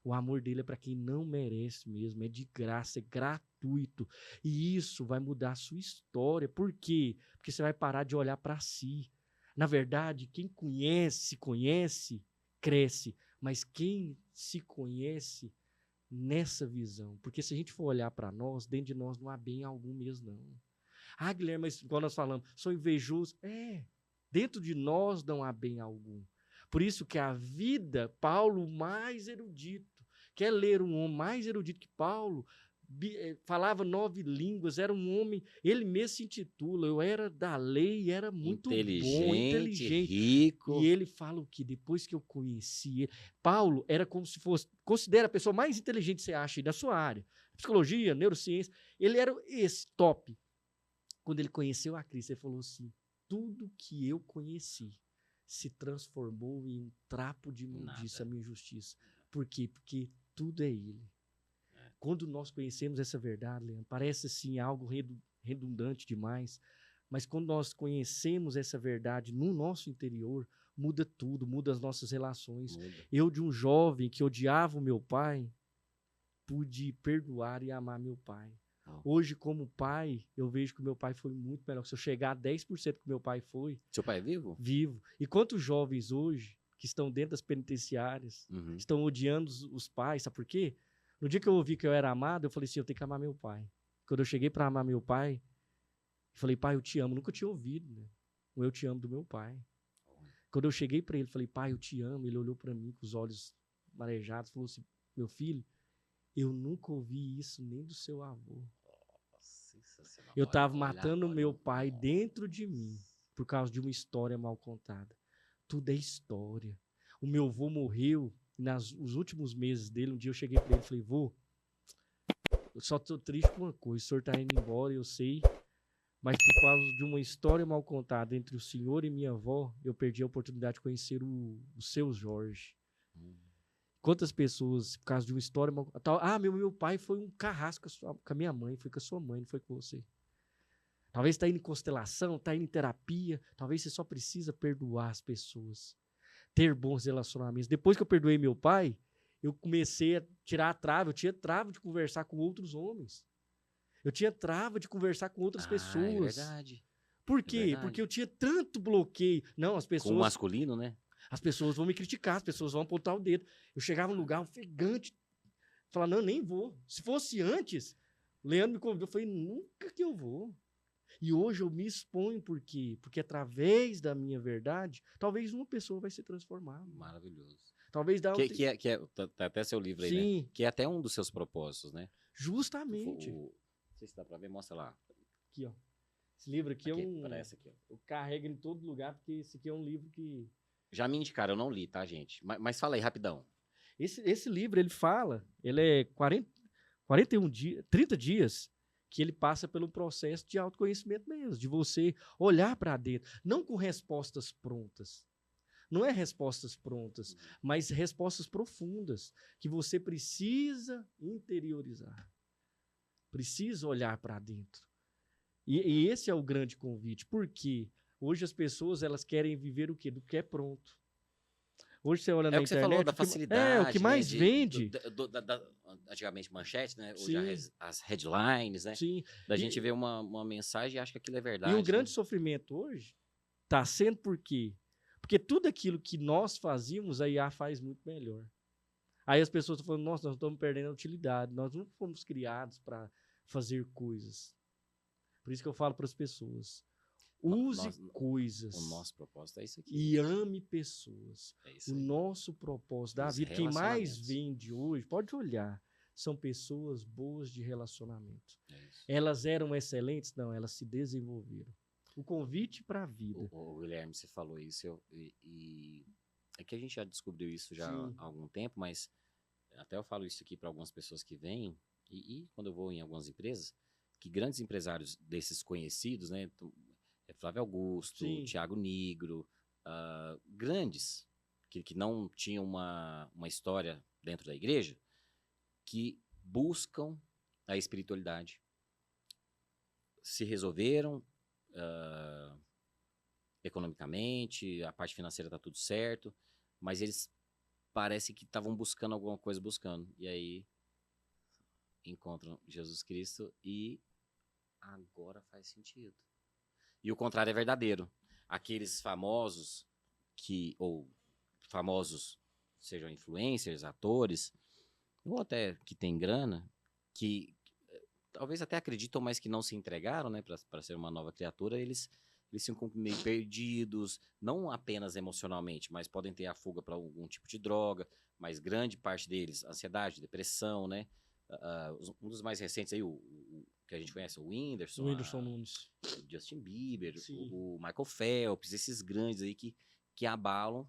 O amor dele é para quem não merece mesmo. É de graça, é gratuito. E isso vai mudar a sua história. Por quê? Porque você vai parar de olhar para si. Na verdade, quem se conhece, cresce. Mas quem se conhece nessa visão, porque se a gente for olhar para nós, dentro de nós não há bem algum mesmo, não. Guilherme, mas igual nós falamos, sou invejoso. Dentro de nós não há bem algum. Por isso que a vida, Paulo mais erudito, quer ler um homem mais erudito que Paulo, falava 9 línguas, era um homem, ele mesmo se intitula, eu era da lei, era muito bom, inteligente. rico. E ele fala o que? Depois que eu conheci ele, Paulo era como se fosse, considera a pessoa mais inteligente que você acha aí da sua área, psicologia, neurociência, ele era esse top. Quando ele conheceu a Cristo, ele falou assim, tudo que eu conheci se transformou em um trapo de imundícia, a minha justiça. Por quê? Porque tudo é ele. Quando nós conhecemos essa verdade, Leandro, parece assim algo redundante demais, mas quando nós conhecemos essa verdade no nosso interior, muda tudo, muda as nossas relações. Eu, de um jovem que odiava o meu pai, pude perdoar e amar meu pai. Hoje, como pai, eu vejo que o meu pai foi muito melhor. Se eu chegar a 10% que o meu pai foi... Seu pai é vivo? Vivo. E quantos jovens hoje, que estão dentro das penitenciárias, estão odiando os pais, sabe por quê? No dia que eu ouvi que eu era amado, eu falei assim, eu tenho que amar meu pai. Quando eu cheguei para amar meu pai, eu falei, pai, eu te amo. Nunca tinha ouvido, né? O eu te amo do meu pai. Quando eu cheguei para ele, falei, pai, eu te amo. Ele olhou para mim com os olhos marejados, falou assim, meu filho, eu nunca ouvi isso nem do seu avô. Eu estava matando meu pai dentro de mim por causa de uma história mal contada. Tudo é história. O meu avô morreu nos últimos meses dele. Um dia eu cheguei para ele e falei, vô, eu só tô triste com uma coisa, o senhor tá indo embora, eu sei, mas por causa de uma história mal contada entre o senhor e minha avó, eu perdi a oportunidade de conhecer o seu Jorge. Quantas pessoas, por causa de uma história mal contada, meu pai foi um carrasco com a minha mãe, foi com a sua mãe, não foi com você. Talvez está indo em constelação, está indo em terapia, talvez você só precisa perdoar as pessoas, ter bons relacionamentos. Depois que eu perdoei meu pai, eu comecei a tirar a trava, eu tinha trava de conversar com outros homens. Eu tinha trava de conversar com outras pessoas. É verdade. Por quê? Porque eu tinha tanto bloqueio. Não, as pessoas... Com o masculino, né? As pessoas vão me criticar, as pessoas vão apontar o dedo. Eu chegava num lugar ofegante, falava, não, nem vou. Se fosse antes, o Leandro me convidou, eu falei, nunca que eu vou. E hoje eu me exponho por quê? Porque através da minha verdade, talvez uma pessoa vai ser transformada. Maravilhoso. Talvez dá tá até seu livro aí, Sim. né? Que é até um dos seus propósitos, né? Justamente. Não sei se dá pra ver, mostra lá. Aqui, ó. Esse livro aqui, parece aqui, ó. Eu carrego em todo lugar, porque esse aqui é um livro que... Já me indicaram, eu não li, tá, gente? Mas fala aí, rapidão. Esse livro, ele fala, ele é 30 dias que ele passa pelo processo de autoconhecimento mesmo, de você olhar para dentro, não com respostas prontas. Não é respostas prontas, mas respostas profundas, que você precisa interiorizar. Precisa olhar para dentro. E esse é o grande convite. Por quê? Hoje as pessoas, elas querem viver o quê? Do que é pronto. Hoje você olha na internet... É o que você falou, da facilidade. O que mais vende. Antigamente manchete, né? Hoje as headlines, né? Sim. Da gente ver uma mensagem e acha que aquilo é verdade. E o grande sofrimento hoje está sendo por quê? Porque tudo aquilo que nós fazíamos, a IA faz muito melhor. Aí as pessoas estão falando, nossa, nós estamos perdendo a utilidade. Nós não fomos criados para fazer coisas. Por isso que eu falo para as pessoas. Use coisas. O nosso propósito é isso aqui. E ame pessoas. É isso o aí. nosso propósito da vida, quem mais vende hoje, pode olhar, são pessoas boas de relacionamento. Elas eram excelentes? Não, elas se desenvolveram. O convite para a vida. O Guilherme, você falou isso, e é que a gente já descobriu isso já há algum tempo, mas até eu falo isso aqui para algumas pessoas que vêm, e quando eu vou em algumas empresas, que grandes empresários desses conhecidos, né, Flávio Augusto, Thiago Nigro, grandes, que não tinham uma história dentro da igreja, que buscam a espiritualidade, se resolveram economicamente, a parte financeira está tudo certo, mas eles parece que estavam buscando alguma coisa, e aí encontram Jesus Cristo e agora faz sentido. E o contrário é verdadeiro. Aqueles famosos sejam influencers, atores, ou até que tem grana, que talvez até acreditam, mas que não se entregaram, né, para ser uma nova criatura, eles ficam meio perdidos, não apenas emocionalmente, mas podem ter a fuga para algum tipo de droga, mas grande parte deles, ansiedade, depressão, né, um dos mais recentes aí, que a gente conhece, o Whindersson, O Whindersson Nunes. o Justin Bieber, Sim. o Michael Phelps, esses grandes aí que abalam,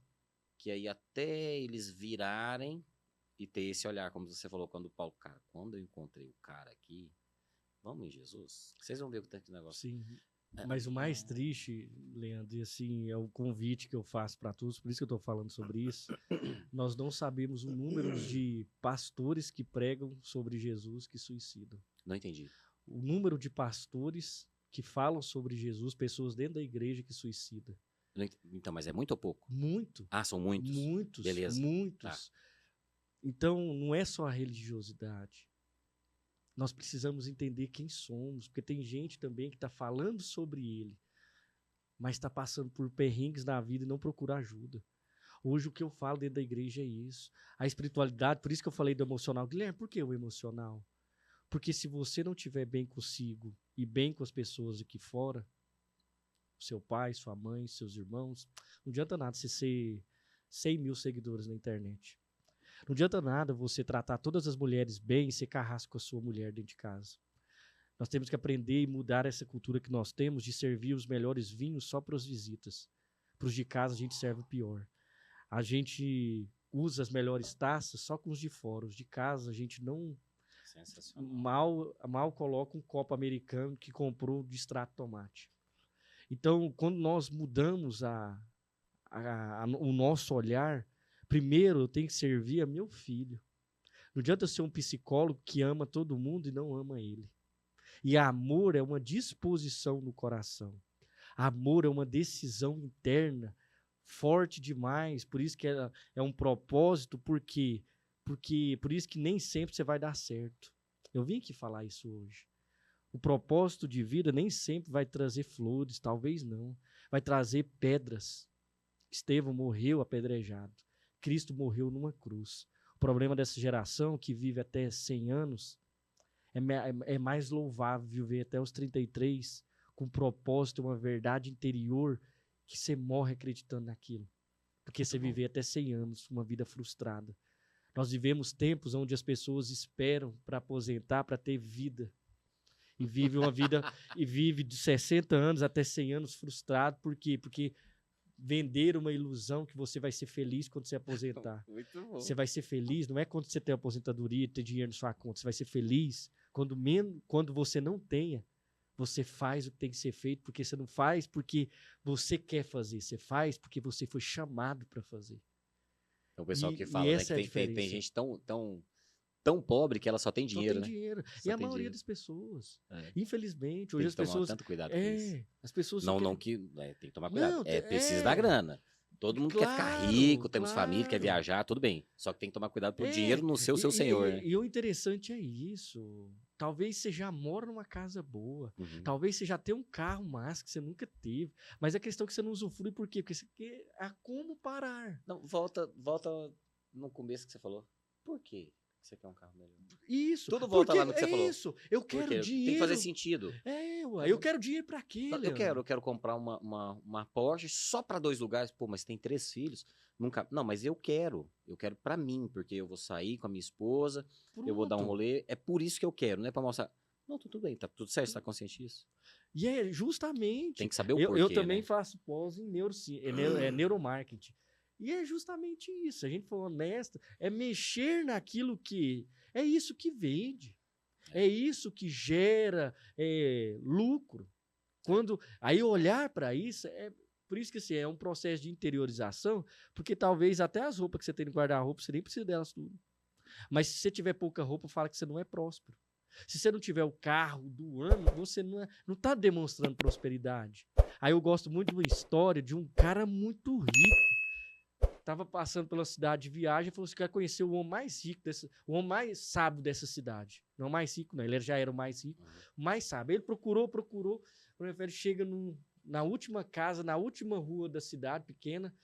que aí até eles virarem e ter esse olhar, como você falou, quando o Paulo, cara, quando eu encontrei o cara aqui, vamos em Jesus, vocês vão ver o tanto de negócio. Sim. Mas o mais triste, Leandro, e assim, é o convite que eu faço para todos, por isso que eu estou falando sobre isso. Nós não sabemos o número de pastores que pregam sobre Jesus que suicidam. Não entendi. O número de pastores que falam sobre Jesus, pessoas dentro da igreja que suicidam. Então, mas é muito ou pouco? Muito. Ah, são muitos? Muitos. Beleza. Muitos. Tá. Então, não é só a religiosidade. Nós precisamos entender quem somos, porque tem gente também que está falando sobre ele, mas está passando por perrengues na vida e não procura ajuda. Hoje o que eu falo dentro da igreja é isso. A espiritualidade, por isso que eu falei do emocional. Guilherme, por que o emocional? Porque se você não estiver bem consigo e bem com as pessoas aqui fora, seu pai, sua mãe, seus irmãos, não adianta nada você ser 100 mil seguidores na internet. Não adianta nada você tratar todas as mulheres bem e ser carrasco com a sua mulher dentro de casa. Nós temos que aprender e mudar essa cultura que nós temos de servir os melhores vinhos só para as visitas. Para os de casa a gente serve o pior. A gente usa as melhores taças só com os de fora. Os de casa a gente não... Mal coloca um copo americano que comprou de extrato de tomate. Então, quando nós mudamos o nosso olhar, primeiro eu tenho que servir a meu filho. Não adianta ser um psicólogo que ama todo mundo e não ama ele. E amor é uma disposição no coração. Amor é uma decisão interna forte demais. Por isso que é um propósito, por isso que nem sempre você vai dar certo. Eu vim aqui falar isso hoje. O propósito de vida nem sempre vai trazer flores, talvez não. Vai trazer pedras. Estevão morreu apedrejado. Cristo morreu numa cruz. O problema dessa geração que vive até 100 anos é mais louvável viver até os 33 com propósito, uma verdade interior que você morre acreditando naquilo. Porque você viver até 100 anos, uma vida frustrada. Nós vivemos tempos onde as pessoas esperam para aposentar, para ter vida. E vive uma vida, e vive de 60 anos até 100 anos frustrado. Por quê? Porque vender uma ilusão que você vai ser feliz quando você aposentar. Muito bom. Você vai ser feliz, não é quando você tem aposentadoria, ter dinheiro na sua conta. Você vai ser feliz quando você não tenha. Você faz o que tem que ser feito, porque você não faz porque você quer fazer. Você faz porque você foi chamado para fazer. É o pessoal que fala, né, que tem gente tão pobre que ela só tem dinheiro, só tem né? dinheiro. Só e a tem maioria dinheiro. das pessoas. É. Infelizmente, hoje as tem que tomar pessoas... tanto cuidado com isso. As pessoas Não que... tem que tomar cuidado. Não, precisa da grana. Todo mundo quer ficar rico, temos família, quer viajar, tudo bem. Só que tem que tomar cuidado pro dinheiro não ser o seu senhor, né? E o interessante é isso. Talvez você já mora numa casa boa. Uhum. Talvez você já tenha um carro massa que você nunca teve. Mas a questão é que você não usufrui por quê? Porque você quer como parar. Não, volta no começo que você falou. Por quê que você quer um carro melhor? Isso. Tudo volta lá no que você falou. Isso. Eu quero dinheiro. Tem que fazer sentido. Eu quero dinheiro pra quê, Eu quero comprar uma Porsche só para 2 lugares. Pô, mas tem 3 filhos. Nunca. Não, mas eu quero para mim, porque eu vou sair com a minha esposa, eu vou dar um rolê. É por isso que eu quero, não é para mostrar. Não, tudo bem, tá tudo certo, você tá consciente disso? E é justamente. Tem que saber o porquê. Eu também né? faço pós em neuromarketing. E é justamente isso. A gente for honesto, é mexer naquilo que. É isso que vende. É isso que gera lucro. Aí olhar para isso, por isso que assim, é um processo de interiorização, porque talvez até as roupas que você tem no guarda-roupa, você nem precisa delas tudo. Mas se você tiver pouca roupa, fala que você não é próspero. Se você não tiver o carro do ano, você não está demonstrando prosperidade. Aí eu gosto muito de uma história de um cara muito rico. Estava passando pela cidade de viagem e falou assim: quer conhecer o homem mais rico, o homem mais sábio dessa cidade. Não o mais rico, não, ele já era o mais rico, o mais sábio. Ele procurou. Quando ele chega na última casa, na última rua da cidade pequena,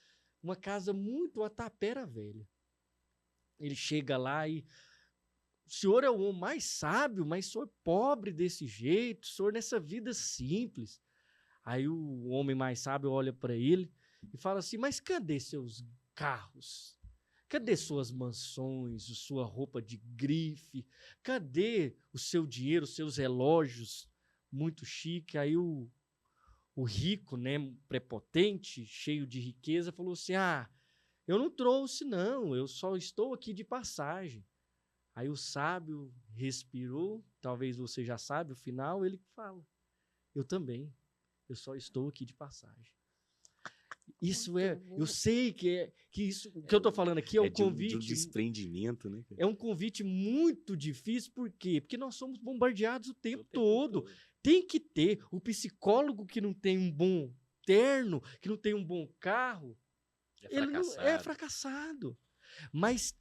uma casa muito a tapera velha. Ele chega lá e... O senhor é o homem mais sábio, mas o senhor é pobre desse jeito, o senhor nessa vida simples. Aí o homem mais sábio olha para ele e fala assim: mas cadê seus carros? Cadê suas mansões, sua roupa de grife? Cadê o seu dinheiro, os seus relógios muito chique? Aí o rico, né, prepotente, cheio de riqueza, falou assim: ah, eu não trouxe, não, eu só estou aqui de passagem. Aí o sábio respirou, talvez você já sabe o final, ele fala: eu também, eu só estou aqui de passagem. Isso eu sei que isso que eu estou falando aqui é um de um convite. desprendimento, né? É um convite muito difícil, por quê? Porque nós somos bombardeados o tempo todo. Tem que ter o psicólogo que não tem um bom terno, que não tem um bom carro, ele não é fracassado. Mas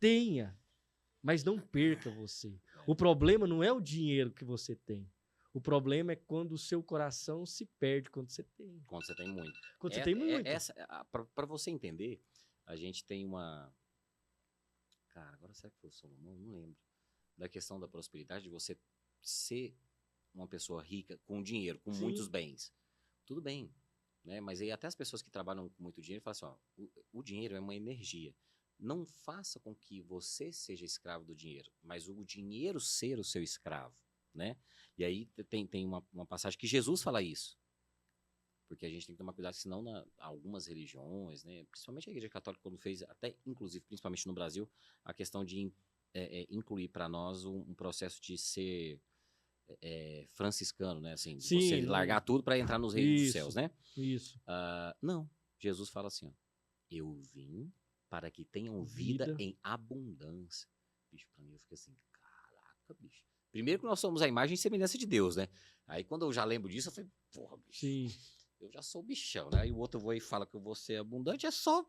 não perca você. O problema não é o dinheiro que você tem. O problema é quando o seu coração se perde quando você tem. Quando você tem muito. Quando você tem muito. Para você entender, a gente tem uma... Cara, agora será que foi o Salomão? Não lembro. Da questão da prosperidade, de você ser uma pessoa rica, com dinheiro, com muitos bens. Tudo bem, né? Mas aí até as pessoas que trabalham com muito dinheiro falam assim, ó, o dinheiro é uma energia. Não faça com que você seja escravo do dinheiro, mas o dinheiro ser o seu escravo, né? E aí tem uma passagem que Jesus fala isso. Porque a gente tem que tomar cuidado, senão algumas religiões, né, principalmente a Igreja Católica, quando fez, até inclusive, principalmente no Brasil, a questão de incluir para nós um processo de ser franciscano, né? Assim, de você largar tudo para entrar nos reinos dos céus, né? Isso. Não, Jesus fala assim, ó, eu vim para que tenham vida em abundância. Bicho, para mim eu fico assim, caraca, bicho. Primeiro que nós somos a imagem e semelhança de Deus, né? Aí quando eu já lembro disso, eu falei, porra, bicho. Sim. Eu já sou bichão, né? Aí o outro e fala que eu vou ser abundante, é só...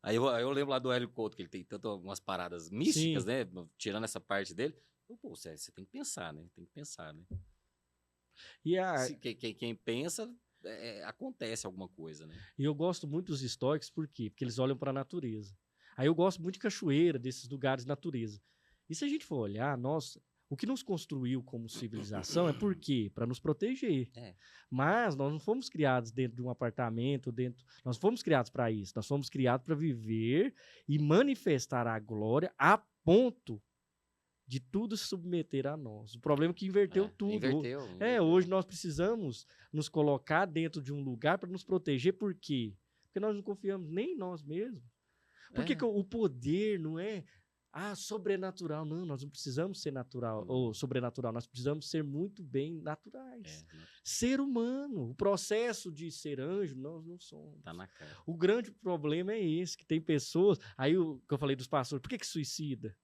Aí eu lembro lá do Hélio Couto, que ele tem tanto umas paradas místicas, né? Tirando essa parte dele. Pô, você tem que pensar, né? Tem que pensar, né? E quem pensa, acontece alguma coisa, né? E eu gosto muito dos estoicos, por quê? Porque eles olham para a natureza. Aí eu gosto muito de cachoeira, desses lugares de natureza. E se a gente for olhar, o que nos construiu como civilização é por quê? Para nos proteger. Mas nós não fomos criados dentro de um apartamento, nós fomos criados para isso. Nós fomos criados para viver e manifestar a glória a ponto de tudo se submeter a nós. O problema é que inverteu tudo. Inverteu. Hoje nós precisamos nos colocar dentro de um lugar para nos proteger. Por quê? Porque nós não confiamos nem em nós mesmos. Por que o poder não é sobrenatural? Não, nós não precisamos ser natural ou sobrenatural. Nós precisamos ser muito bem naturais. Ser humano. O processo de ser anjo, nós não somos. Tá na cara. O grande problema é esse, que tem pessoas... Aí o que eu falei dos pastores, por que suicida?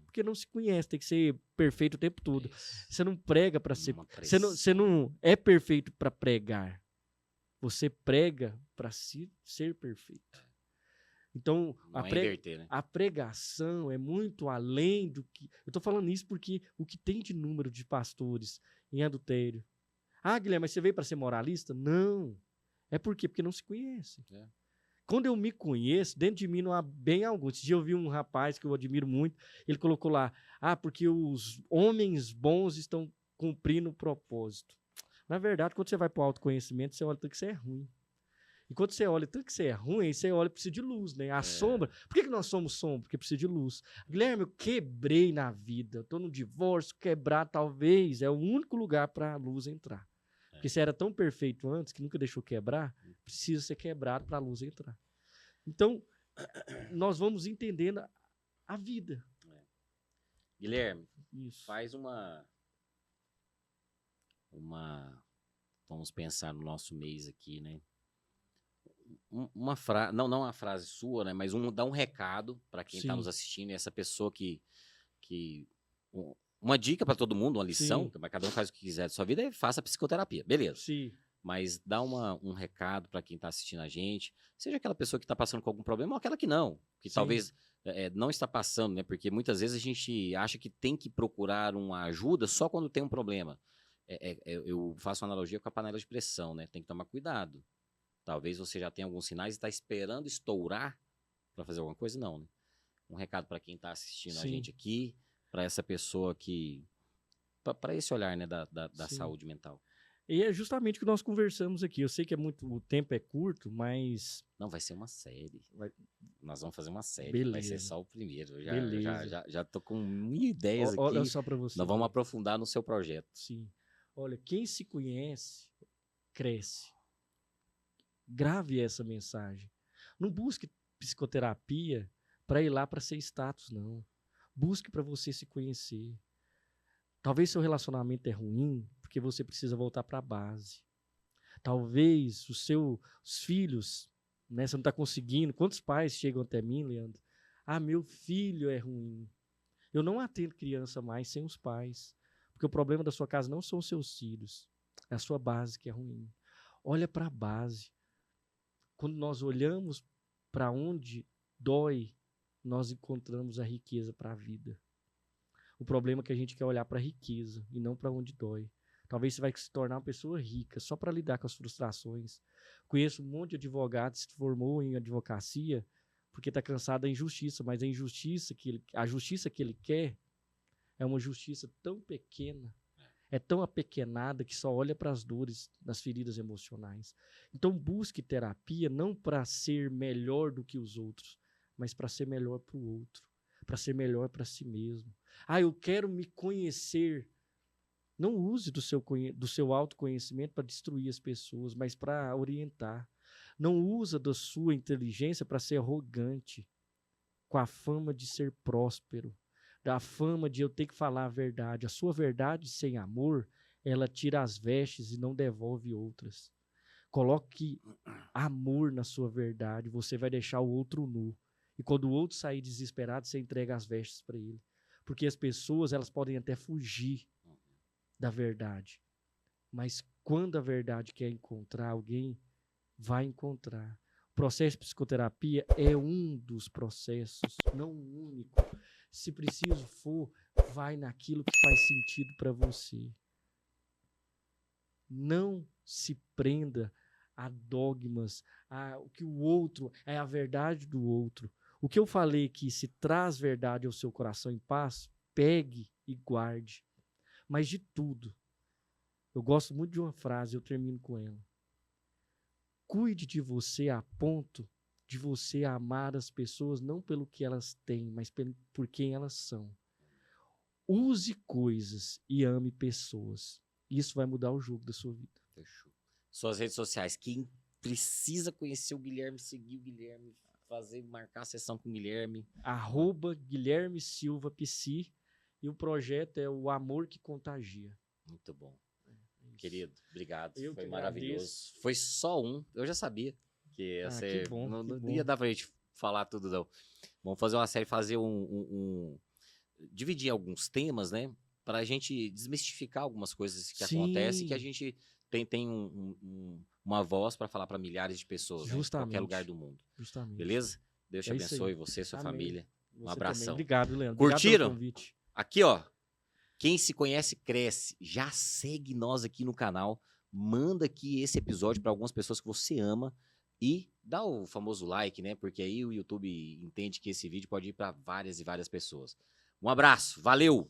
Porque não se conhece, tem que ser perfeito o tempo todo. Você não prega para ser... Você não é perfeito para pregar. Você prega para ser perfeito. Então, a pregação é muito além do que... Eu estou falando isso porque o que tem de número de pastores em adultério... Guilherme, mas você veio para ser moralista? Não. É por quê? Porque não se conhece. Quando eu me conheço, dentro de mim não há bem algum. Esse dia eu vi um rapaz que eu admiro muito, ele colocou lá, porque os homens bons estão cumprindo o propósito. Na verdade, quando você vai para o autoconhecimento, você olha tudo que você é ruim. E quando você olha tudo que você é ruim, você olha e precisa de luz, né? A sombra. Por que nós somos sombra? Porque precisa de luz. Guilherme, eu quebrei na vida. Eu estou no divórcio, quebrar talvez é o único lugar para a luz entrar. Porque você era tão perfeito antes que nunca deixou quebrar, precisa ser quebrado para a luz entrar. Então, nós vamos entendendo a vida. Guilherme, isso. Faz uma... Vamos pensar no nosso mês aqui, né? Uma frase, não uma frase sua, né? Mas dá um recado para quem está nos assistindo, e essa pessoa uma dica para todo mundo, uma lição, mas cada um faz o que quiser de sua vida e faça psicoterapia, beleza. Sim. Mas dá um recado para quem está assistindo a gente, seja aquela pessoa que está passando com algum problema ou aquela que não, que talvez não está passando, né? Porque muitas vezes a gente acha que tem que procurar uma ajuda só quando tem um problema. Eu faço uma analogia com a panela de pressão, né? Tem que tomar cuidado. Talvez você já tenha alguns sinais e está esperando estourar para fazer alguma coisa, não, né? Um recado para quem está assistindo a gente aqui, para essa pessoa que... para esse olhar, né, da saúde mental. E é justamente o que nós conversamos aqui. Eu sei que o tempo é curto, mas Não, vai ser uma série. Nós vamos fazer uma série. Vai ser beleza. só o primeiro. Eu Beleza. já tô com mil ideias Olha aqui. só para você. Nós vamos ver. aprofundar no seu projeto. Sim. Olha, quem se conhece, cresce. Grave essa mensagem. Não busque psicoterapia para ir lá para ser status, não. Busque para você se conhecer. Talvez seu relacionamento é ruim porque você precisa voltar para a base. Talvez os filhos, né, você não está conseguindo. Quantos pais chegam até mim, Leandro? Ah, meu filho é ruim. Eu não atendo criança mais sem os pais. Porque o problema da sua casa não são os seus filhos. É a sua base que é ruim. Olha para a base. Quando nós olhamos para onde dói, nós encontramos a riqueza para a vida. O problema é que a gente quer olhar para a riqueza e não para onde dói. Talvez você vai se tornar uma pessoa rica só para lidar com as frustrações. Conheço um monte de advogados que se formou em advocacia porque está cansado da injustiça, mas a justiça que ele quer é uma justiça tão pequena, é tão apequenada que só olha para as dores, nas feridas emocionais. Então busque terapia não para ser melhor do que os outros, mas para ser melhor para o outro, para ser melhor para si mesmo. Ah, eu quero me conhecer. Não use do seu autoconhecimento para destruir as pessoas, mas para orientar. Não usa da sua inteligência para ser arrogante, com a fama de ser próspero, da fama de eu ter que falar a verdade. A sua verdade sem amor, ela tira as vestes e não devolve outras. Coloque amor na sua verdade, você vai deixar o outro nu. E quando o outro sair desesperado, você entrega as vestes para ele. Porque as pessoas, elas podem até fugir da verdade. Mas quando a verdade quer encontrar alguém, vai encontrar. O processo de psicoterapia é um dos processos, não o único. Se preciso for, vai naquilo que faz sentido para você. Não se prenda a dogmas, o que o outro é a verdade do outro. O que eu falei que se traz verdade ao seu coração em paz, pegue e guarde. Mas de tudo, eu gosto muito de uma frase, eu termino com ela. Cuide de você a ponto de você amar as pessoas não pelo que elas têm, mas por quem elas são. Use coisas e ame pessoas. Isso vai mudar o jogo da sua vida. Fechou. Suas redes sociais. Quem precisa conhecer o Guilherme, seguir o Guilherme, marcar a sessão com o Guilherme. @Guilherme Silva Psi. E o projeto é o Amor que Contagia. Muito bom. Querido, obrigado. Eu Foi que maravilhoso. agradeço. Foi só um. Eu já sabia que ia ser. Que bom, não que bom. ia dar pra gente falar tudo, não. Vamos fazer uma série, fazer dividir alguns temas, né? Pra gente desmistificar algumas coisas que Sim. acontecem, que a gente tem uma voz para falar para milhares de pessoas, né? Em Justamente. qualquer lugar do mundo. Justamente. Beleza? Deus te É isso abençoe, aí. você, sua Amém. família. Você abração. também. Obrigado, Leandro. Curtiram? Obrigado pelo convite. Aqui, ó. Quem se conhece, cresce. Já segue nós aqui no canal. Manda aqui esse episódio para algumas pessoas que você ama e dá o famoso like, né? Porque aí o YouTube entende que esse vídeo pode ir para várias e várias pessoas. Um abraço. Valeu!